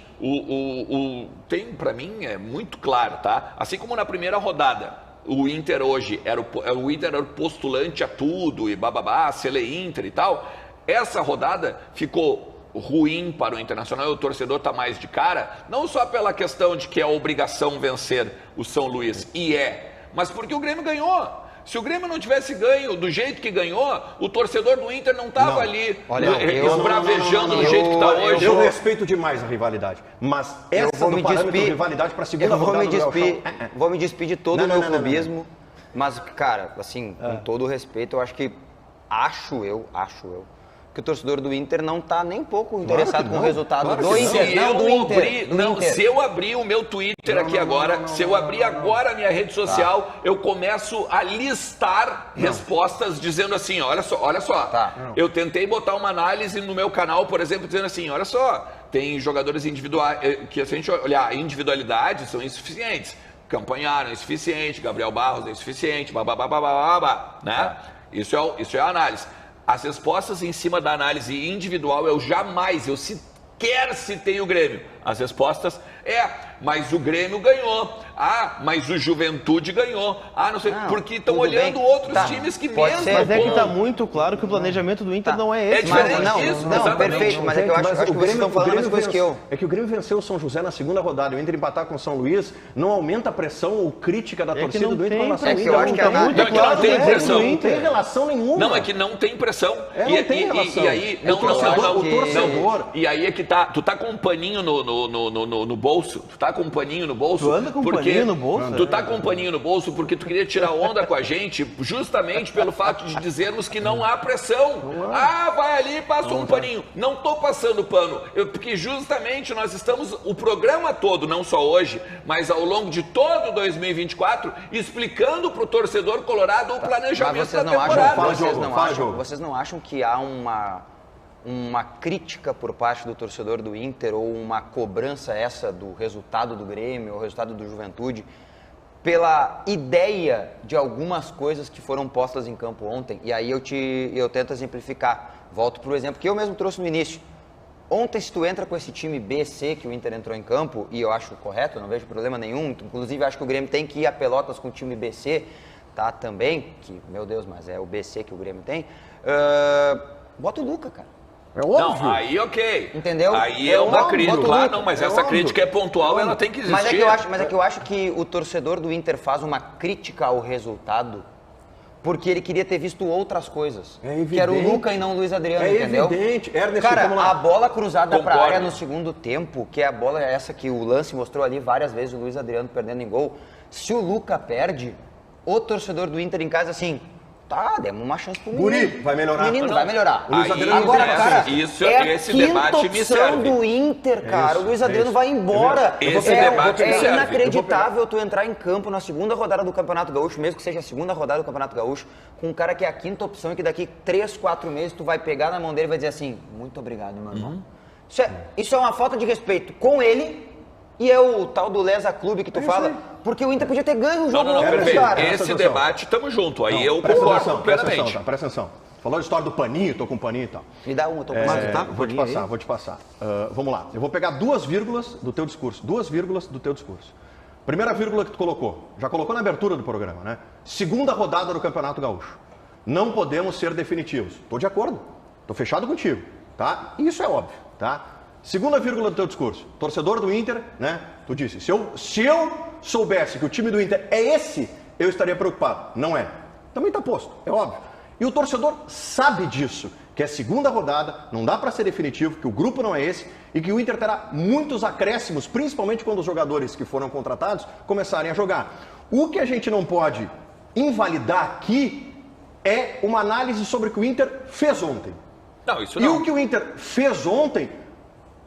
tem para mim é muito claro, tá? Assim como na primeira rodada, o Inter hoje era o postulante a tudo e bababá, Sele Inter e tal. Essa rodada ficou ruim para o Internacional e o torcedor está mais de cara, não só pela questão de que é obrigação vencer o São Luís, mas porque o Grêmio ganhou. Se o Grêmio não tivesse ganho do jeito que ganhou, o torcedor do Inter não estava ali esbravejando do jeito que está hoje. Eu respeito demais a rivalidade, mas essa do parâmetro de rivalidade para a segunda rodada do Gauchão... Vou me despedir de todo o meu clubismo, mas, cara, assim, com todo o respeito, eu acho que... Acho eu, que o torcedor do Inter não está nem pouco interessado com o resultado do Inter. Se eu abrir o meu Twitter aqui agora, se eu abrir agora a minha rede social, eu começo a listar respostas dizendo assim, olha só. Eu tentei botar uma análise no meu canal, por exemplo, dizendo assim, olha só, tem jogadores individuais, que se a gente olhar a individualidade, são insuficientes. Campanharo é insuficiente, Gabriel Barros é insuficiente, né? Isso é a análise. As respostas em cima da análise individual, eu sequer citei o Grêmio. As respostas mas o Grêmio ganhou. Mas o Juventude ganhou. Não sei, porque estão olhando outros times que mesmo... Mas é que está muito claro que o planejamento do Inter não é esse. É diferente isso. Não, perfeito, mas é que eu acho que vocês estão falando as coisas que eu... É que o Grêmio venceu o São José na segunda rodada, o Inter empatar com o São Luís, não aumenta a pressão ou crítica da torcida do Inter com relação ao Inter. Eu acho que não tem pressão. Não tem relação nenhuma. Não, é que não tem pressão. Não tem relação. E aí... O torcedor... E aí é que tá... Tu tá com um paninho no bolso? Tu tá com um paninho no bolso? Tu anda com um paninho no bolso? Tu tá com um paninho no bolso porque tu queria tirar onda com a gente justamente pelo fato de dizermos que não há pressão. Vai ali e passa um paninho. Não tô passando pano. Porque justamente nós estamos, o programa todo, não só hoje, mas ao longo de todo 2024, explicando pro torcedor colorado o planejamento da temporada. Vocês não acham que há uma crítica por parte do torcedor do Inter ou uma cobrança essa do resultado do Grêmio ou resultado do Juventude pela ideia de algumas coisas que foram postas em campo ontem? E aí eu tento exemplificar. Volto para o exemplo que eu mesmo trouxe no início. Ontem, se tu entra com esse time B, C que o Inter entrou em campo, e eu acho correto, não vejo problema nenhum, inclusive acho que o Grêmio tem que ir a Pelotas com o time BC, tá, também, que, meu Deus, mas é o BC que o Grêmio tem, bota o Luca, cara. É óbvio. Não, aí ok. Entendeu? Aí é uma crítica. Claro, não, mas essa crítica é pontual, ela tem que existir. Mas é que eu acho que o torcedor do Inter faz uma crítica ao resultado porque ele queria ter visto outras coisas. É evidente. Que era o Luca e não o Luiz Adriano, entendeu? É evidente. Ernest, cara, a bola cruzada para a área no segundo tempo, que é a bola essa que o lance mostrou ali várias vezes, o Luiz Adriano perdendo em gol. Se o Luca perde, o torcedor do Inter em casa assim... demos uma chance pro menino. Guri, vai melhorar. Menino vai melhorar. Agora, cara, esse debate me serve. Do Inter, cara. O Luiz Adriano vai embora. Esse debate me serve. É inacreditável tu entrar em campo na segunda rodada do Campeonato Gaúcho, mesmo que seja a segunda rodada do Campeonato Gaúcho, com um cara que é a quinta opção e que daqui 3, 4 meses tu vai pegar na mão dele e vai dizer assim, muito obrigado, meu irmão. Isso é uma falta de respeito com ele e é o tal do Lesa Clube que tu fala, porque o Inter podia ter ganho o jogo. Perfeito. Esse debate, tamo junto. Aí eu concordo plenamente. Presta atenção. Falou de história do paninho, tô com paninho e tal. Me dá uma, tô com vou te passar. Vamos lá. Eu vou pegar 2 vírgulas do teu discurso. 2 vírgulas do teu discurso. Primeira vírgula que tu colocou. Já colocou na abertura do programa, né? Segunda rodada do Campeonato Gaúcho. Não podemos ser definitivos. Tô de acordo. Tô fechado contigo, tá? Isso é óbvio, tá? Segunda vírgula do teu discurso. Torcedor do Inter, né? Tu disse, se eu soubesse que o time do Inter é esse, eu estaria preocupado. Não é. Também tá posto, é óbvio. E o torcedor sabe disso, que é segunda rodada, não dá para ser definitivo, que o grupo não é esse e que o Inter terá muitos acréscimos, principalmente quando os jogadores que foram contratados começarem a jogar. O que a gente não pode invalidar aqui é uma análise sobre o que o Inter fez ontem. Não, isso não. E o que o Inter fez ontem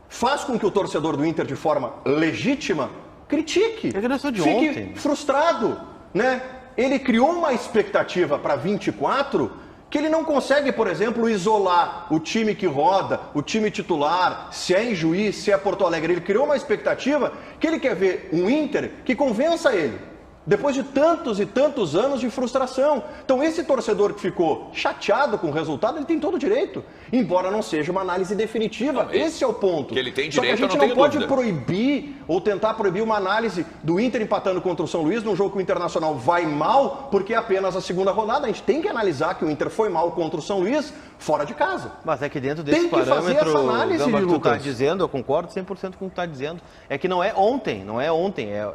faz com que o torcedor do Inter, de forma legítima, critique, fique frustrado, né? Ele criou uma expectativa para 24 que ele não consegue, por exemplo, isolar o time que roda, o time titular, se é em Juiz, se é Porto Alegre. Ele criou uma expectativa que ele quer ver um Inter que convença ele, depois de tantos e tantos anos de frustração. Então esse torcedor que ficou chateado com o resultado, ele tem todo o direito, embora não seja uma análise definitiva. Esse é o ponto. Que ele tem Só que a direito, gente não pode proibir ou tentar proibir uma análise do Inter empatando contra o São Luís num jogo que o Internacional vai mal, porque é apenas a segunda rodada. A gente tem que analisar que o Inter foi mal contra o São Luís fora de casa. Mas é que dentro desse parâmetro, Gamba, que tu está dizendo, eu concordo 100% com o que tu está dizendo, é que não é ontem,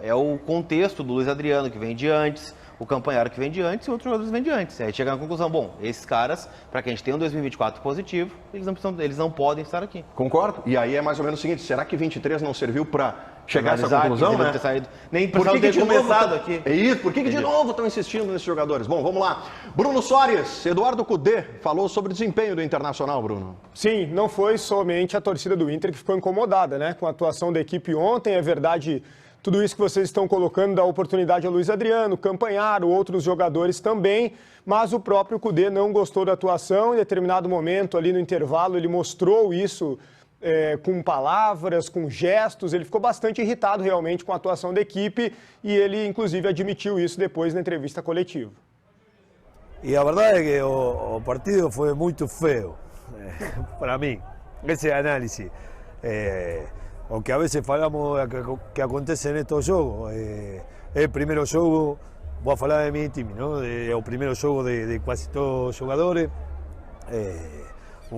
é o contexto do Luiz Adriano, que vem de antes, o Campanharo que vem de antes e outros jogadores vêm de antes. Aí chega na conclusão, bom, esses caras, para que a gente tenha um 2024 positivo, eles não podem estar aqui. Concordo. E aí é mais ou menos o seguinte, será que 23 não serviu para chegar a essa conclusão, né? Ter saído. Nem por que ter começado aqui. É isso, por que de novo estão insistindo nesses jogadores? Bom, vamos lá. Bruno Soares, Eduardo Cudê falou sobre o desempenho do Internacional, Bruno. Sim, não foi somente a torcida do Inter que ficou incomodada, né, com a atuação da equipe ontem. É verdade, tudo isso que vocês estão colocando dá oportunidade a Luiz Adriano, Campanharo, outros jogadores também, mas o próprio Cudê não gostou da atuação. Em determinado momento, ali no intervalo, ele mostrou isso com palavras, com gestos. Ele ficou bastante irritado realmente com a atuação da equipe e ele, inclusive, admitiu isso depois na entrevista coletiva. E a verdade é que o partido foi muito feio, para mim. Esse é a análise. O que a veces falamos que acontece nestes jogos. É o primeiro jogo, vou falar de meu time, não? É o primeiro jogo de quase todos os jogadores.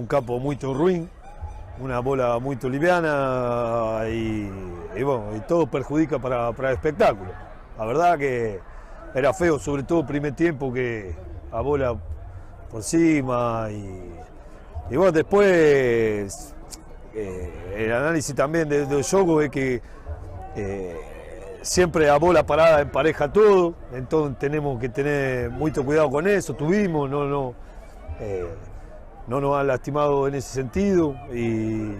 Campo muito ruim. Una bola muy liviana y bueno, y todo perjudica para el espectáculo. La verdad que era feo, sobre todo el primer tiempo, que la bola por cima y bueno, después el análisis también del juego es que siempre la bola parada empareja todo, entonces tenemos que tener mucho cuidado con eso, no nos han lastimado en ese sentido y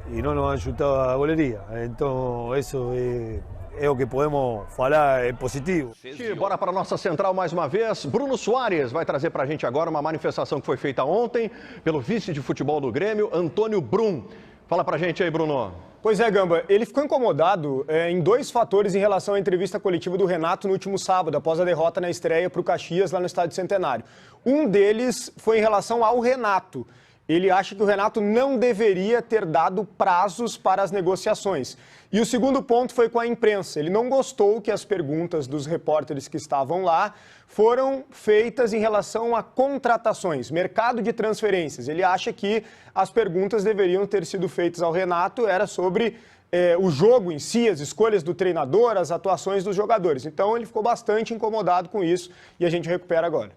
no nos han chutado a golería. Entonces eso es o que podemos falar, é positivo. Bora para a nossa central mais uma vez. Bruno Soares vai trazer para a gente agora uma manifestação que foi feita ontem pelo vice de futebol do Grêmio, Antônio Brum. Fala para a gente aí, Bruno. Pois é, Gamba, ele ficou incomodado em dois fatores em relação à entrevista coletiva do Renato no último sábado, após a derrota na estreia para o Caxias lá no Estádio Centenário. Um deles foi em relação ao Renato. Ele acha que o Renato não deveria ter dado prazos para as negociações. E o segundo ponto foi com a imprensa. Ele não gostou que as perguntas dos repórteres que estavam lá foram feitas em relação a contratações, mercado de transferências. Ele acha que as perguntas deveriam ter sido feitas ao Renato, era sobre o jogo em si, as escolhas do treinador, as atuações dos jogadores. Então ele ficou bastante incomodado com isso e a gente recupera agora.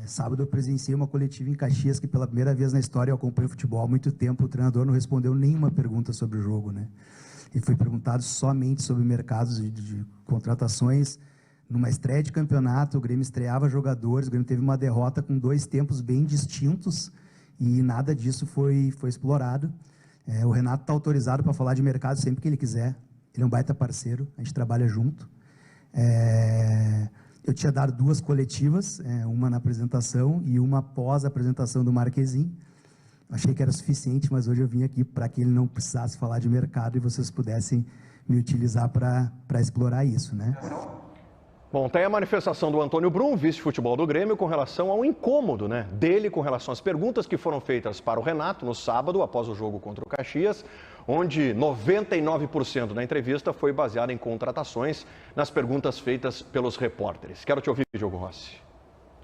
Sábado eu presenciei uma coletiva em Caxias que pela primeira vez na história eu acompanho futebol há muito tempo. O treinador não respondeu nenhuma pergunta sobre o jogo, né? E foi perguntado somente sobre mercados de contratações. Numa estreia de campeonato, o Grêmio estreava jogadores, o Grêmio teve uma derrota com dois tempos bem distintos e nada disso foi explorado. O Renato está autorizado para falar de mercado sempre que ele quiser. Ele é um baita parceiro, a gente trabalha junto. Eu tinha dado duas coletivas, uma na apresentação e uma após a apresentação do Marquezin. Achei que era suficiente, mas hoje eu vim aqui para que ele não precisasse falar de mercado e vocês pudessem me utilizar para explorar isso, né? Bom, tem a manifestação do Antônio Brum, vice-futebol do Grêmio, com relação ao incômodo, né, dele com relação às perguntas que foram feitas para o Renato no sábado, após o jogo contra o Caxias, onde 99% da entrevista foi baseada em contratações nas perguntas feitas pelos repórteres. Quero te ouvir, Diogo Rossi.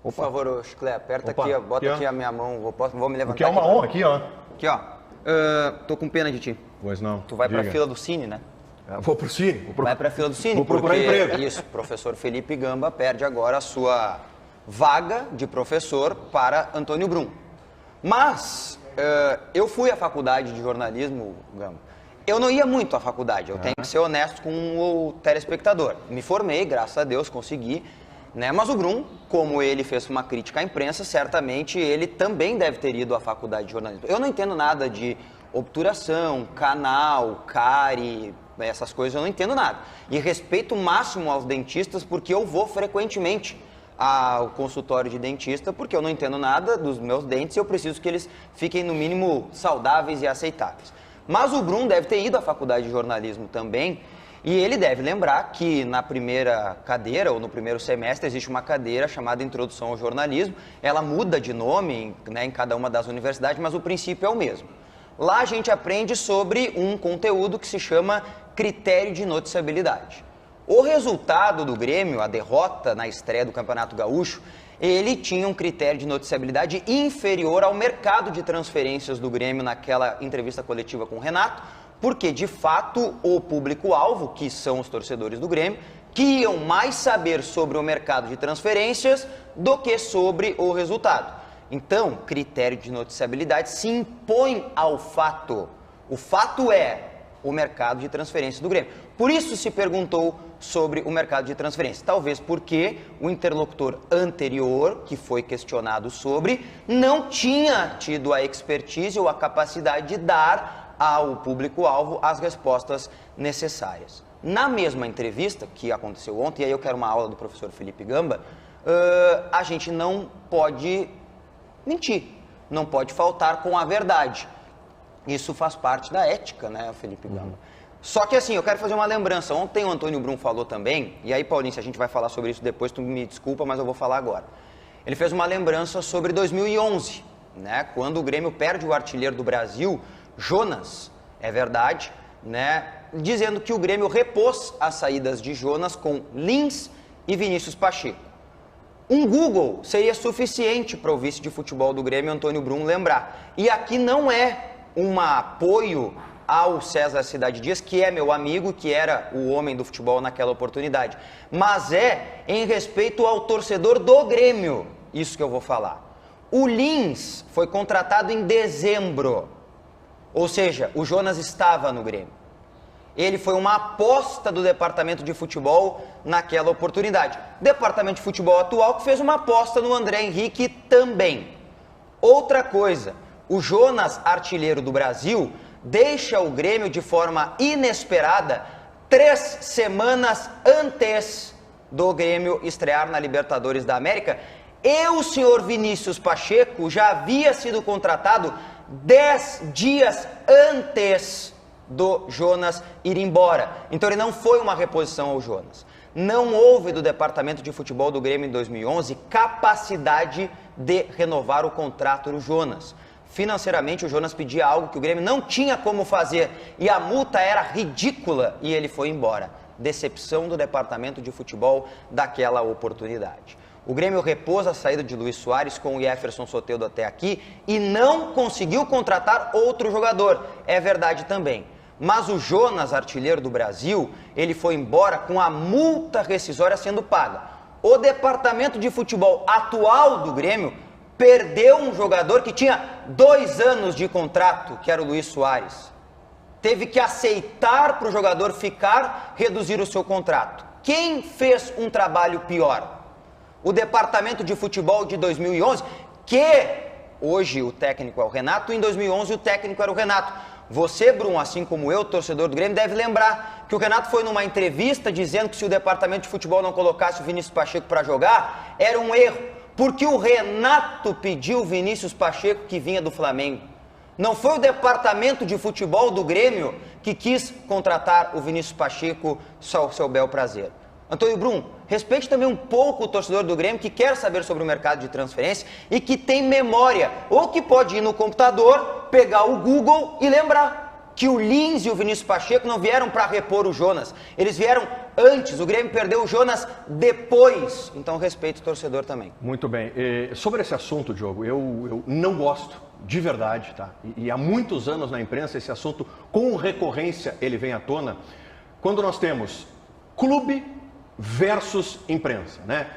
Por favor, Chiclé, aperta aqui, ó, bota aqui a minha mão, vou me levantar. Que é uma honra aqui, ó. Aqui, ó. Tô com pena de ti. Pois não. Tu vai para a fila do Cine, né? Vou pro Cine. Vai para a fila do Cine. Vou procurar emprego. Isso, professor Felipe Gamba perde agora a sua vaga de professor para Antônio Brum. Mas eu fui à faculdade de jornalismo, Gamba. Eu não ia muito à faculdade, eu tenho que ser honesto com o telespectador. Me formei, graças a Deus, consegui. Né? Mas o Brum, como ele fez uma crítica à imprensa, certamente ele também deve ter ido à faculdade de jornalismo. Eu não entendo nada de obturação, canal, cárie, essas coisas eu não entendo nada. E respeito máximo aos dentistas, porque eu vou frequentemente ao consultório de dentista, porque eu não entendo nada dos meus dentes e eu preciso que eles fiquem no mínimo saudáveis e aceitáveis. Mas o Brum deve ter ido à faculdade de jornalismo também, e ele deve lembrar que na primeira cadeira, ou no primeiro semestre, existe uma cadeira chamada Introdução ao Jornalismo. Ela muda de nome, né, em cada uma das universidades, mas o princípio é o mesmo. Lá a gente aprende sobre um conteúdo que se chama critério de noticiabilidade. O resultado do Grêmio, a derrota na estreia do Campeonato Gaúcho, ele tinha um critério de noticiabilidade inferior ao mercado de transferências do Grêmio naquela entrevista coletiva com o Renato, porque, de fato, o público-alvo, que são os torcedores do Grêmio, que iam mais saber sobre o mercado de transferências do que sobre o resultado. Então, critério de noticiabilidade se impõe ao fato. O fato é o mercado de transferências do Grêmio. Por isso se perguntou sobre o mercado de transferências. Talvez porque o interlocutor anterior, que foi questionado sobre, não tinha tido a expertise ou a capacidade de dar ao público-alvo as respostas necessárias. Na mesma entrevista, que aconteceu ontem, e aí eu quero uma aula do professor Felipe Gamba, a gente não pode mentir, não pode faltar com a verdade. Isso faz parte da ética, né, Felipe Gamba? Só que assim, eu quero fazer uma lembrança. Ontem o Antônio Brum falou também, e aí, Paulinho, se a gente vai falar sobre isso depois, tu me desculpa, mas eu vou falar agora. Ele fez uma lembrança sobre 2011, né, quando o Grêmio perde o artilheiro do Brasil, Jonas, é verdade, né, dizendo que o Grêmio repôs as saídas de Jonas com Lins e Vinícius Pacheco. Um Google seria suficiente para o vice de futebol do Grêmio, Antônio Brum, lembrar. E aqui não é um apoio ao César Cidade Dias, que é meu amigo, que era o homem do futebol naquela oportunidade, mas é em respeito ao torcedor do Grêmio, isso que eu vou falar. O Lins foi contratado em dezembro, ou seja, o Jonas estava no Grêmio. Ele foi uma aposta do departamento de futebol naquela oportunidade. Departamento de futebol atual que fez uma aposta no André Henrique também. Outra coisa, o Jonas, artilheiro do Brasil, deixa o Grêmio de forma inesperada 3 semanas antes do Grêmio estrear na Libertadores da América. E o senhor Vinícius Pacheco já havia sido contratado 10 dias antes do Jonas ir embora. Então ele não foi uma reposição ao Jonas. Não houve do departamento de futebol do Grêmio em 2011 capacidade de renovar o contrato do Jonas. Financeiramente o Jonas pedia algo que o Grêmio não tinha como fazer e a multa era ridícula e ele foi embora. Decepção do departamento de futebol daquela oportunidade. O Grêmio repôs a saída de Luiz Soares com o Jefferson Soteldo até aqui e não conseguiu contratar outro jogador. É verdade também. Mas o Jonas, artilheiro do Brasil, ele foi embora com a multa rescisória sendo paga. O departamento de futebol atual do Grêmio perdeu um jogador que tinha 2 anos de contrato, que era o Luiz Soares. Teve que aceitar para o jogador ficar, reduzir o seu contrato. Quem fez um trabalho pior? O departamento de futebol de 2011, que hoje o técnico é o Renato, em 2011 o técnico era o Renato. Você, Brum, assim como eu, torcedor do Grêmio, deve lembrar que o Renato foi numa entrevista dizendo que se o departamento de futebol não colocasse o Vinícius Pacheco para jogar, era um erro, porque o Renato pediu o Vinícius Pacheco que vinha do Flamengo. Não foi o departamento de futebol do Grêmio que quis contratar o Vinícius Pacheco só ao seu bel prazer. Antônio Brum, respeite também um pouco o torcedor do Grêmio que quer saber sobre o mercado de transferência e que tem memória, ou que pode ir no computador, pegar o Google e lembrar que o Lins e o Vinícius Pacheco não vieram para repor o Jonas. Eles vieram antes, o Grêmio perdeu o Jonas depois. Então respeite o torcedor também. Muito bem. Sobre esse assunto, Diogo, eu não gosto, de verdade, tá? E há muitos anos na imprensa esse assunto, com recorrência, ele vem à tona, quando nós temos clube versus imprensa, né?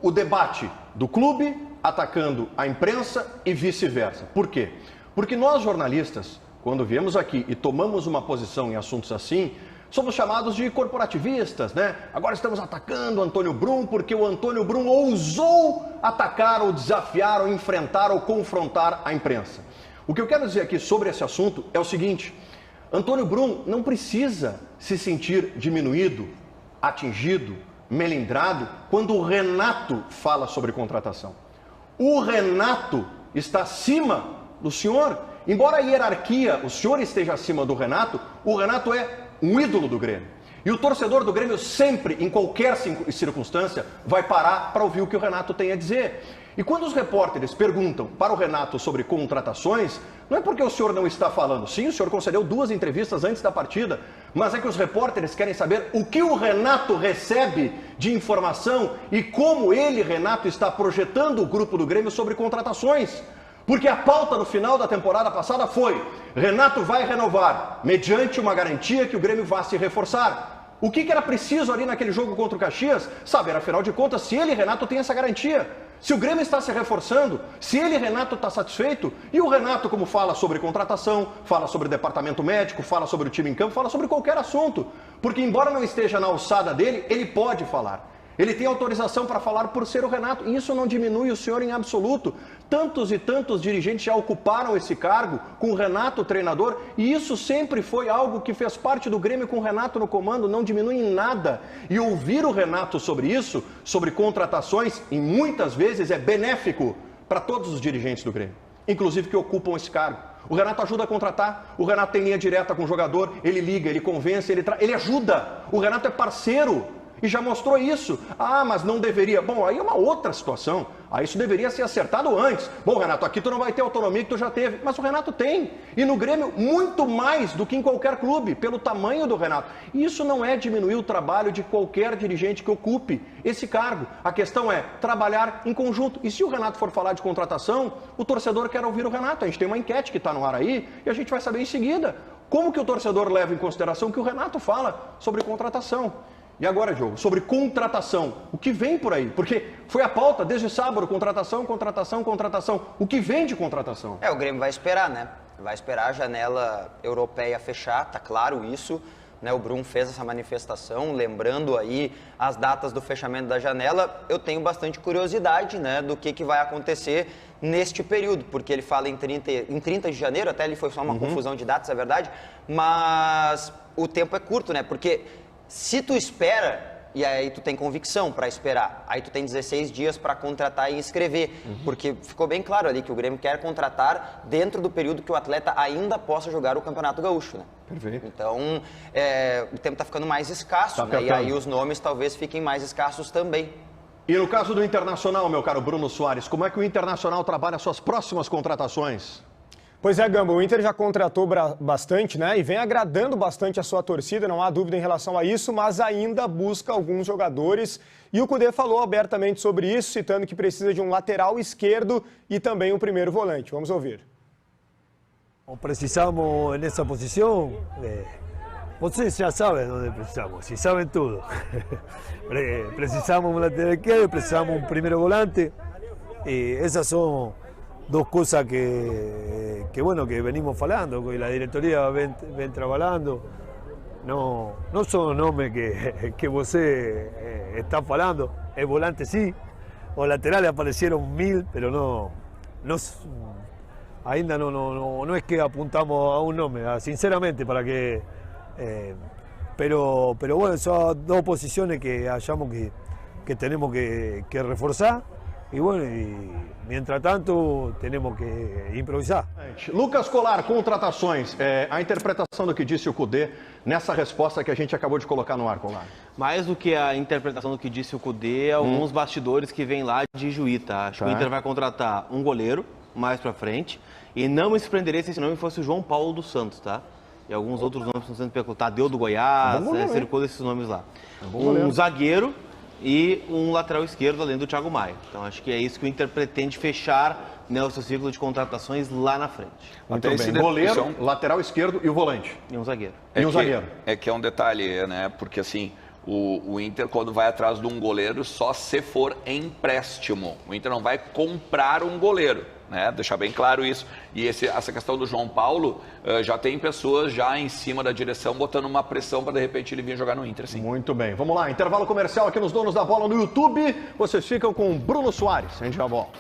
O debate do clube atacando a imprensa e vice-versa. Por quê? Porque nós jornalistas, quando viemos aqui e tomamos uma posição em assuntos assim, somos chamados de corporativistas, né? Agora estamos atacando o Antônio Brum porque o Antônio Brum ousou atacar ou desafiar ou enfrentar ou confrontar a imprensa. O que eu quero dizer aqui sobre esse assunto é o seguinte: Antônio Brum não precisa se sentir diminuído, atingido, melindrado, quando o Renato fala sobre contratação. O Renato está acima do senhor. Embora a hierarquia, o senhor esteja acima do Renato, o Renato é um ídolo do Grêmio. E o torcedor do Grêmio sempre, em qualquer circunstância, vai parar para ouvir o que o Renato tem a dizer. E quando os repórteres perguntam para o Renato sobre contratações, não é porque o senhor não está falando. Sim, o senhor concedeu 2 entrevistas antes da partida, mas é que os repórteres querem saber o que o Renato recebe de informação e como ele, Renato, está projetando o grupo do Grêmio sobre contratações. Porque a pauta no final da temporada passada foi: Renato vai renovar, mediante uma garantia que o Grêmio vá se reforçar. O que era preciso ali naquele jogo contra o Caxias? Saber, afinal de contas, se ele, Renato, tem essa garantia. Se o Grêmio está se reforçando, se ele, Renato, está satisfeito, e o Renato, como fala sobre contratação, fala sobre departamento médico, fala sobre o time em campo, fala sobre qualquer assunto. Porque, embora não esteja na alçada dele, ele pode falar. Ele tem autorização para falar por ser o Renato, e isso não diminui o senhor em absoluto. Tantos e tantos dirigentes já ocuparam esse cargo com o Renato treinador, e isso sempre foi algo que fez parte do Grêmio com o Renato no comando, não diminui em nada. E ouvir o Renato sobre isso, sobre contratações, e muitas vezes é benéfico para todos os dirigentes do Grêmio, inclusive que ocupam esse cargo. O Renato ajuda a contratar, o Renato tem linha direta com o jogador, ele liga, ele convence, ele ajuda. O Renato é parceiro. E já mostrou isso. Ah, mas não deveria. Bom, aí é uma outra situação. Aí isso deveria ser acertado antes. Bom, Renato, aqui tu não vai ter autonomia que tu já teve. Mas o Renato tem. E no Grêmio, muito mais do que em qualquer clube, pelo tamanho do Renato. E isso não é diminuir o trabalho de qualquer dirigente que ocupe esse cargo. A questão é trabalhar em conjunto. E se o Renato for falar de contratação, o torcedor quer ouvir o Renato. A gente tem uma enquete que está no ar aí e a gente vai saber em seguida como que o torcedor leva em consideração o que o Renato fala sobre contratação. E agora, Diogo, sobre contratação, o que vem por aí? Porque foi a pauta desde sábado, contratação, contratação, contratação. O que vem de contratação? O Grêmio vai esperar, né? Vai esperar a janela europeia fechar, tá claro isso. Né? O Brum fez essa manifestação, lembrando aí as datas do fechamento da janela. Eu tenho bastante curiosidade, né, do que vai acontecer neste período, porque ele fala em 30 de janeiro, até ele foi só uma confusão de datas, é verdade, mas o tempo é curto, né? Porque se tu espera, e aí tu tem convicção para esperar, aí tu tem 16 dias para contratar e inscrever, porque ficou bem claro ali que o Grêmio quer contratar dentro do período que o atleta ainda possa jogar o Campeonato Gaúcho, né? Perfeito. Então, o tempo está ficando mais escasso, né? E aí os nomes talvez fiquem mais escassos também. E no caso do Internacional, meu caro Bruno Soares, como é que o Internacional trabalha suas próximas contratações? Pois é, Gamba, o Inter já contratou bastante, né? E vem agradando bastante a sua torcida, não há dúvida em relação a isso, mas ainda busca alguns jogadores. E o Kudê falou abertamente sobre isso, citando que precisa de um lateral esquerdo e também um primeiro volante. Vamos ouvir. Precisamos nessa posição. Vocês já sabem onde precisamos, se sabem tudo. Precisamos um lateral esquerdo, precisamos um primeiro volante. E essas são dos cosas que venimos falando, que la diretoria ven trabajando. No son nombres que você está falando. El volante sí, os laterales aparecieron 1000, pero ainda no es que apuntamos a un nombre, sinceramente, para que... pero bueno, son dos posiciones que hallamos que tenemos que reforzar. E, bueno, mientras tanto, temos que improvisar. Lucas Colar, contratações. A interpretação do que disse o Kudê nessa resposta que a gente acabou de colocar no ar, Colar. Mais do que a interpretação do que disse o Kudê, alguns bastidores que vêm lá de Juí, tá? Acho que o Inter vai contratar um goleiro mais pra frente e não me surpreenderia se esse nome fosse o João Paulo dos Santos, tá? E alguns outros nomes estão sendo especulados. Tadeu do Goiás, circula esses nomes lá. Um zagueiro e um lateral esquerdo, além do Thiago Maia. Então, acho que é isso que o Inter pretende fechar, né, o seu ciclo de contratações lá na frente. Muito bem. Goleiro, lateral esquerdo e o volante. E um zagueiro. É que é um detalhe, né? Porque, assim, o Inter, quando vai atrás de um goleiro, só se for empréstimo. O Inter não vai comprar um goleiro, né? Deixar bem claro isso. E essa questão do João Paulo, já tem pessoas já em cima da direção botando uma pressão para de repente ele vir jogar no Inter, sim. Muito bem, vamos lá, intervalo comercial aqui nos Donos da Bola no YouTube. Vocês ficam com o Bruno Soares, a gente já volta.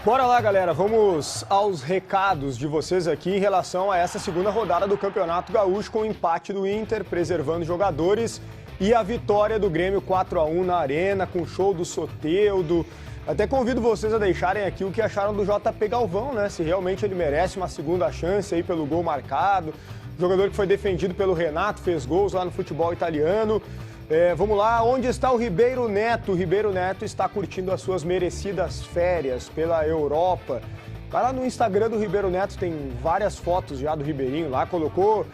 Bora lá, galera, vamos aos recados de vocês aqui em relação a essa segunda rodada do Campeonato Gaúcho, com o empate do Inter, preservando jogadores, e a vitória do Grêmio 4-1 na Arena, com o show do Soteldo. Até convido vocês a deixarem aqui o que acharam do JP Galvão, né? Se realmente ele merece uma segunda chance aí pelo gol marcado. Jogador que foi defendido pelo Renato, fez gols lá no futebol italiano. Vamos lá, onde está o Ribeiro Neto? O Ribeiro Neto está curtindo as suas merecidas férias pela Europa. Vai lá no Instagram do Ribeiro Neto, tem várias fotos já do Ribeirinho lá, colocou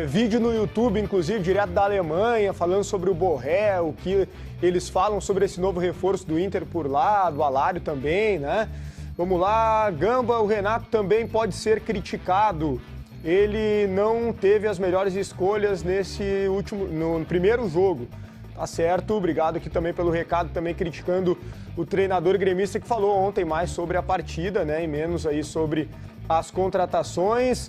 vídeo no YouTube, inclusive, direto da Alemanha, falando sobre o Borré, o que eles falam sobre esse novo reforço do Inter por lá, do Alário também, né? Vamos lá, Gamba, o Renato também pode ser criticado. ele não teve as melhores escolhas no primeiro jogo. Tá certo, obrigado aqui também pelo recado, também criticando o treinador gremista que falou ontem mais sobre a partida, né, e menos aí sobre as contratações.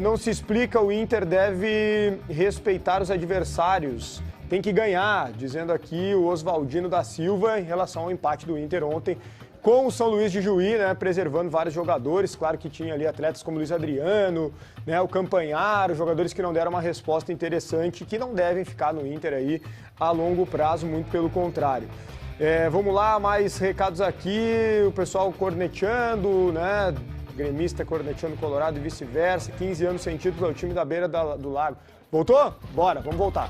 Não se explica, o Inter deve respeitar os adversários, tem que ganhar, dizendo aqui o Oswaldino da Silva em relação ao empate do Inter ontem com o São Luís de Juí, né, preservando vários jogadores, claro que tinha ali atletas como Luiz Adriano, né, o Campanharo, jogadores que não deram uma resposta interessante, que não devem ficar no Inter aí a longo prazo, muito pelo contrário. Vamos lá, mais recados aqui, o pessoal corneteando, né, gremista corneteando Colorado e vice-versa, 15 anos sem título, é o time da beira do lago. Voltou? Bora, vamos voltar.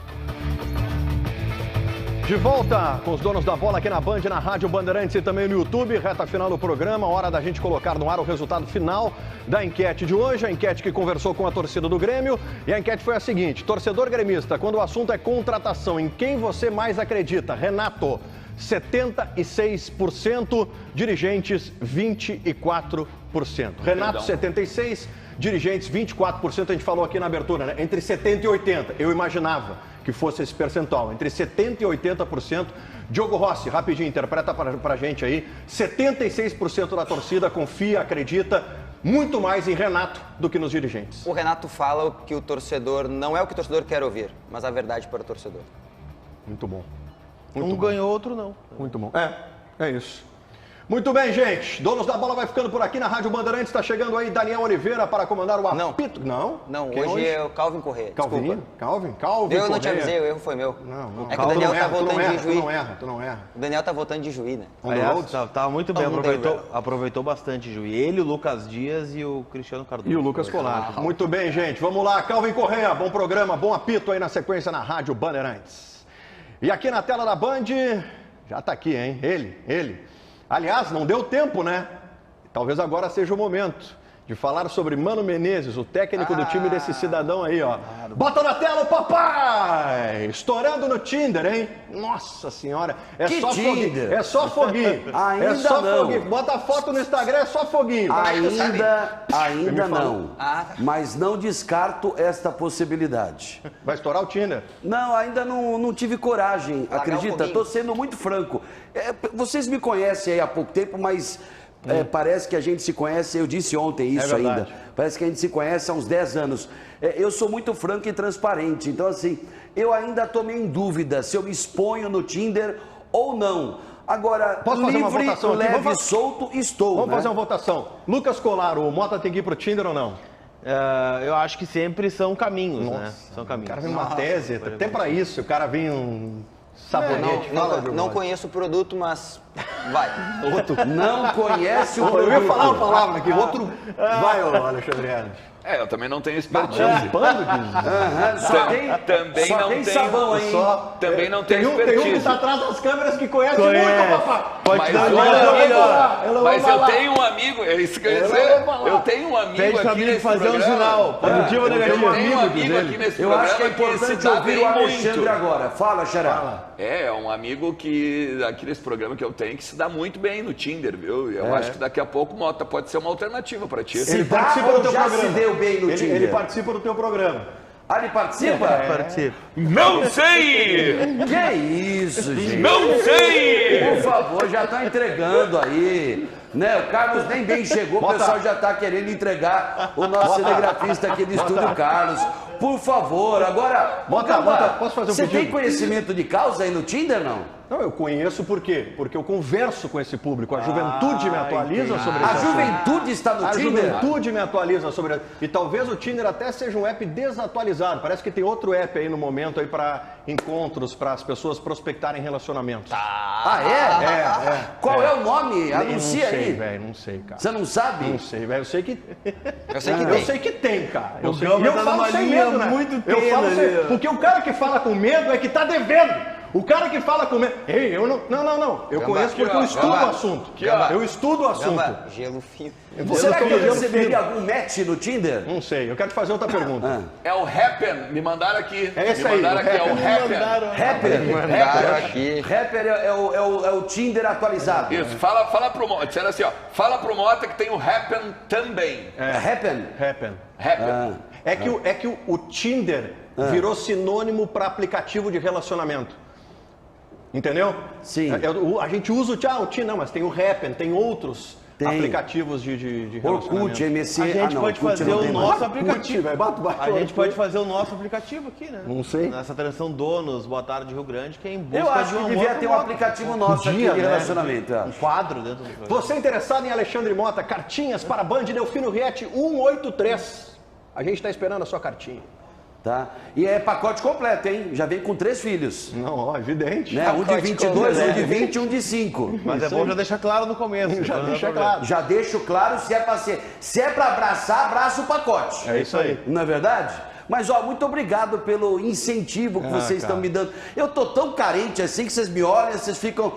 De volta com os donos da bola aqui na Band, na Rádio Bandeirantes e também no YouTube. Reta final do programa, hora da gente colocar no ar o resultado final da enquete de hoje. A enquete que conversou com a torcida do Grêmio. E a enquete foi a seguinte: torcedor gremista, quando o assunto é contratação, em quem você mais acredita? Renato, 76%, dirigentes, 24%. Renato, 76%, dirigentes, 24%. A gente falou aqui na abertura, né? Entre 70% e 80%. Eu imaginava que fosse esse percentual, entre 70% e 80%. Diogo Rossi, rapidinho, interpreta pra gente aí. 76% da torcida confia, acredita muito mais em Renato do que nos dirigentes. O Renato fala o que o torcedor, não é o que o torcedor quer ouvir, mas a verdade para o torcedor. Muito bom. Um ganhou, outro não. Muito bom. É isso. Muito bem, gente. Donos da bola vai ficando por aqui na Rádio Bandeirantes. Está chegando aí Daniel Oliveira para comandar o apito. Não, hoje é o Calvin Corrêa. Calvin Eu não te avisei, o erro foi meu. Não. É que o Daniel tá voltando de Juí. Tu não erra. O Daniel tá voltando de Juí, né? Aliás, tava muito bem, aproveitou bastante Juí. Ele, o Lucas Dias e o Cristiano Cardoso. E o Lucas Colar. Muito bem, gente. Vamos lá, Calvin Corrêa. Bom programa, bom apito aí na sequência na Rádio Bandeirantes. E aqui na tela da Band, já tá aqui, hein? Ele. Aliás, não deu tempo, né? Talvez agora seja o momento de falar sobre Mano Menezes, o técnico do time desse cidadão aí, ó. Bota na tela o papai! Estourando no Tinder, hein? Nossa senhora, que só Tinder? É só foguinho. Ainda é só não. Foguinho. Bota a foto no Instagram, é só foguinho. Ainda não. Mas não descarto esta possibilidade. Vai estourar o Tinder? Não, ainda não tive coragem, acredita? Tô sendo muito franco. Vocês me conhecem aí há pouco tempo, mas parece que a gente se conhece, eu disse ontem isso ainda. Parece que a gente se conhece há uns 10 anos. Eu sou muito franco e transparente, então assim, eu ainda tô meio em dúvida se eu me exponho no Tinder ou não. Agora, livre, leve e solto, estou. Vamos fazer uma votação. Lucas Colar, o Mota tem que ir pro Tinder ou não? Eu acho que sempre são caminhos, né? São caminhos. O cara vem uma tese, até pra isso, o cara vem um sabonete. Não conheço o produto, mas vai. Não conhece o produto. Eu ia falar uma palavra aqui, outro vai, Alexandre Hermes. Eu também não tenho expertise. Também não tem sabão aí. Também não tem expertise. Tem um que tá atrás das câmeras que conhece muito, papai. Mas eu tenho um amigo, é isso que eu ia dizer. Eu tenho um amigo aqui nesse fazer um sinal. Positivo ou negativo? Eu tenho um amigo aqui nesse programa. Eu acho que é importante ouvir o Alexandre agora. Fala, Xará. É um amigo que, aqui nesse programa que eu tenho, que se dá muito bem no Tinder, viu? Eu acho que daqui a pouco, Mota, pode ser uma alternativa pra ti. Ele participa do teu programa. Se deu bem no Tinder. Ele participa do teu programa. Ele participa? Participa. Não sei! Que isso, gente? Não sei! Por favor, já tá entregando aí. Né? O Carlos nem bem chegou, o pessoal já tá querendo entregar o nosso cinegrafista aqui do estúdio, Carlos. Por favor, agora... Posso fazer um Você pedido? tem conhecimento de causa aí no Tinder, não? Não, eu conheço por quê? Porque eu converso com esse público. A juventude me atualiza sobre isso. A juventude está no Tinder? A juventude me atualiza sobre... E talvez o Tinder até seja um app desatualizado. Parece que tem outro app aí no momento aí para encontros, para as pessoas prospectarem relacionamentos. Qual é o nome? Anuncia aí. Não sei, velho, não sei, cara. Você não sabe? Não sei, velho. Eu sei que tem, cara. E eu falo sem medo, né? Porque o cara que fala com medo é que tá devendo. O cara que fala com... Ei, eu não... Não. Eu conheço porque eu estudo o assunto. Eu estudo o assunto. Gelo fino. Será que eu receberia algum match no Tinder? Não sei, eu quero te fazer outra pergunta. É o Happen, me mandaram aqui. É esse me aí. mandaram aqui, é o Happen. Rapper é o Tinder atualizado. Isso, fala pro Mota, disseram assim, ó, fala pro Mota que tem o Happen também. Happen? Happen. É que o Tinder virou sinônimo para aplicativo de relacionamento. Entendeu? Sim. A gente usa o Tinder, não, mas tem o Happen, tem outros aplicativos de relacionamento. Orkut, MSC... A gente pode fazer o nosso aplicativo. A gente pode fazer o nosso aplicativo aqui, né? Não sei. Nessa transição Donos, Boa Tarde Rio Grande, que é em busca Eu acho de que devia ter um aplicativo nosso aqui de relacionamento. Um quadro dentro do... Você interessado em Alexandre Mota, cartinhas para Band Delfino Riete 183. A gente está esperando a sua cartinha. Tá? E é pacote completo, hein? Já vem com 3 filhos. Não, ó, evidente. Né? Um de 22, um de 20 e um de 5. Mas é bom já deixar claro no começo. Já deixa claro. Já deixo claro, se é para abraçar, abraça o pacote. É isso aí. Não é verdade? Mas, ó, muito obrigado pelo incentivo que vocês estão me dando. Eu tô tão carente assim que vocês me olham, vocês ficam...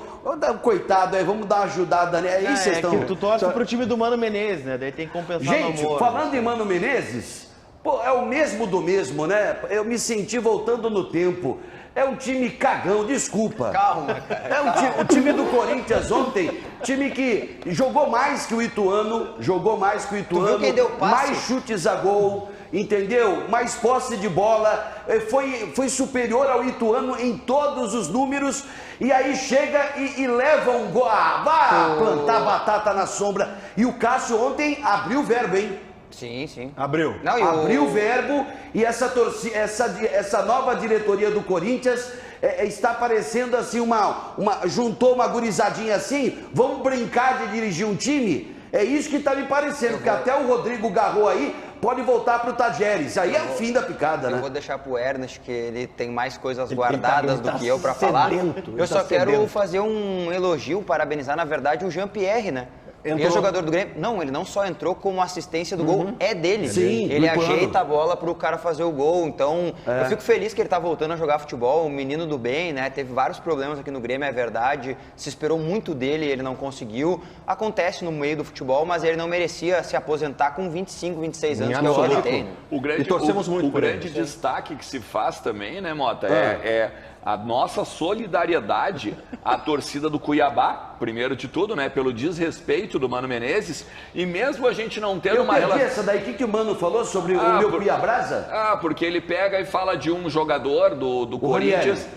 Coitado, aí vamos dar uma ajudada, né? Aí vocês estão... Tu torce pro time do Mano Menezes, né? Daí tem que compensar Gente, no amor. falando em Mano Menezes... Pô, é o mesmo do mesmo, né? Eu me senti voltando no tempo. É um time cagão, desculpa. Calma, cara. É o time do Corinthians ontem, time que jogou mais que o Ituano, Tu viu quem deu passe? mais chutes a gol, entendeu? Mais posse de bola, foi superior ao Ituano em todos os números, e aí chega e leva um gol. Vá plantar batata na sombra. E o Cássio ontem abriu o verbo, hein? Sim. Abriu. Abriu o verbo e essa nova diretoria do Corinthians está parecendo assim juntou uma gurizadinha assim, vamos brincar de dirigir um time? É isso que está me parecendo, porque até o Rodrigo Garro aí pode voltar para o Tajeres, aí é o fim da picada, né? Eu vou deixar pro Ernest, que ele tem mais coisas guardadas do que eu para falar. Eu só quero fazer um elogio, parabenizar, na verdade, o Jean-Pierre, né? E o jogador do Grêmio, não, ele não só entrou como assistência do gol, é dele. Sim, ele ajeita a bola pro cara fazer o gol, então eu fico feliz que ele tá voltando a jogar futebol, um menino do bem, né? Teve vários problemas aqui no Grêmio, é verdade, se esperou muito dele, ele não conseguiu. Acontece no meio do futebol, mas ele não merecia se aposentar com 25, 26 anos, que é o que ele tem. E torcemos muito por ele. O grande destaque que se faz também, né, Mota, é a nossa solidariedade à torcida do Cuiabá, primeiro de tudo, né, pelo desrespeito do Mano Menezes, e mesmo a gente não tendo uma relação... essa daí, o que o Mano falou sobre o meu Cuiabrasa? Porque ele pega e fala de um jogador do Corinthians...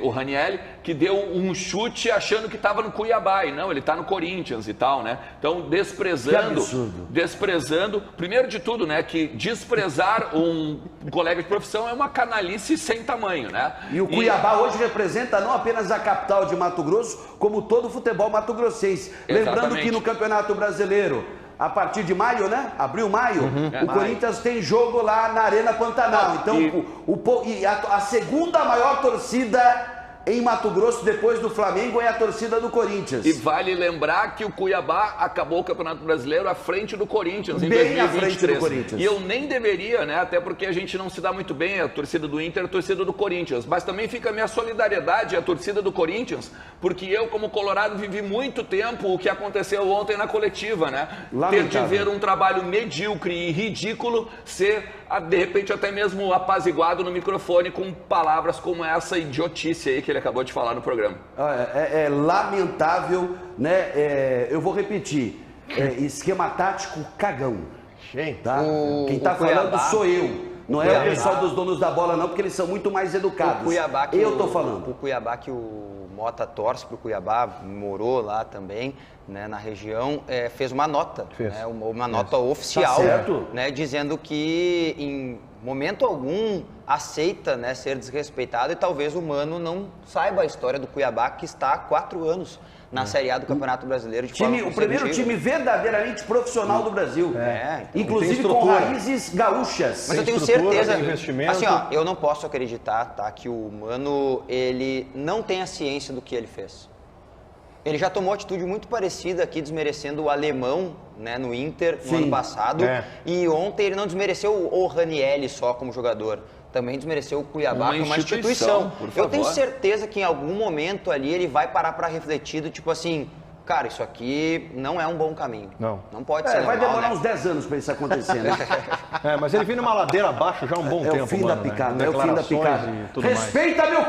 o Ranieri, que deu um chute achando que estava no Cuiabá, e não, ele está no Corinthians e tal, né? Então, desprezando, primeiro de tudo, né, que desprezar um colega de profissão é uma canalice sem tamanho, né? E o Cuiabá hoje representa não apenas a capital de Mato Grosso, como todo o futebol mato-grossense. Lembrando que no Campeonato Brasileiro, a partir de maio, né? Abril, maio, o Corinthians tem jogo lá na Arena Pantanal. Então, a segunda maior torcida em Mato Grosso, depois do Flamengo, é a torcida do Corinthians. E vale lembrar que o Cuiabá acabou o Campeonato Brasileiro à frente do Corinthians, em bem 2023. à frente do Corinthians. E eu nem deveria, né? Até porque a gente não se dá muito bem, a torcida do Inter, a torcida do Corinthians. Mas também fica a minha solidariedade à torcida do Corinthians, porque eu, como colorado, vivi muito tempo o que aconteceu ontem na coletiva, né? Lamentável. Ter de ver um trabalho medíocre e ridículo ser, de repente, até mesmo apaziguado no microfone com palavras como essa idiotice aí que ele acabou de falar no programa. É lamentável, né? Eu vou repetir. Esquema tático cagão. Tá? Quem tá falando sou eu. Não é o pessoal dos donos da bola, não, porque eles são muito mais educados. O Cuiabá que eu tô falando. O Cuiabá que o Mota torce pro Cuiabá, morou lá também, né, na região, fez uma nota, né, uma nota oficial, né, dizendo que em momento algum aceita, né, ser desrespeitado, e talvez o Mano não saiba a história do Cuiabá, que está há 4 anos na Série A do Campeonato Brasileiro. O primeiro time verdadeiramente profissional do Brasil. Inclusive com raízes gaúchas. Mas eu tenho certeza, assim, ó, eu não posso acreditar, tá, que o Mano, ele não tem a ciência do que ele fez. Ele já tomou atitude muito parecida aqui, desmerecendo o alemão, né, no Inter, no ano passado. E ontem ele não desmereceu o Ranieri só como jogador. também desmereceu o Cuiabá como uma instituição. Eu tenho certeza que em algum momento ali ele vai parar para refletir do tipo assim, cara, isso aqui não é um bom caminho. Não pode ser vai normal, demorar uns 10 anos para isso acontecer, né? Mas ele vem numa ladeira abaixo já há um bom tempo. É o fim da picada, é o fim da picada. Respeita meu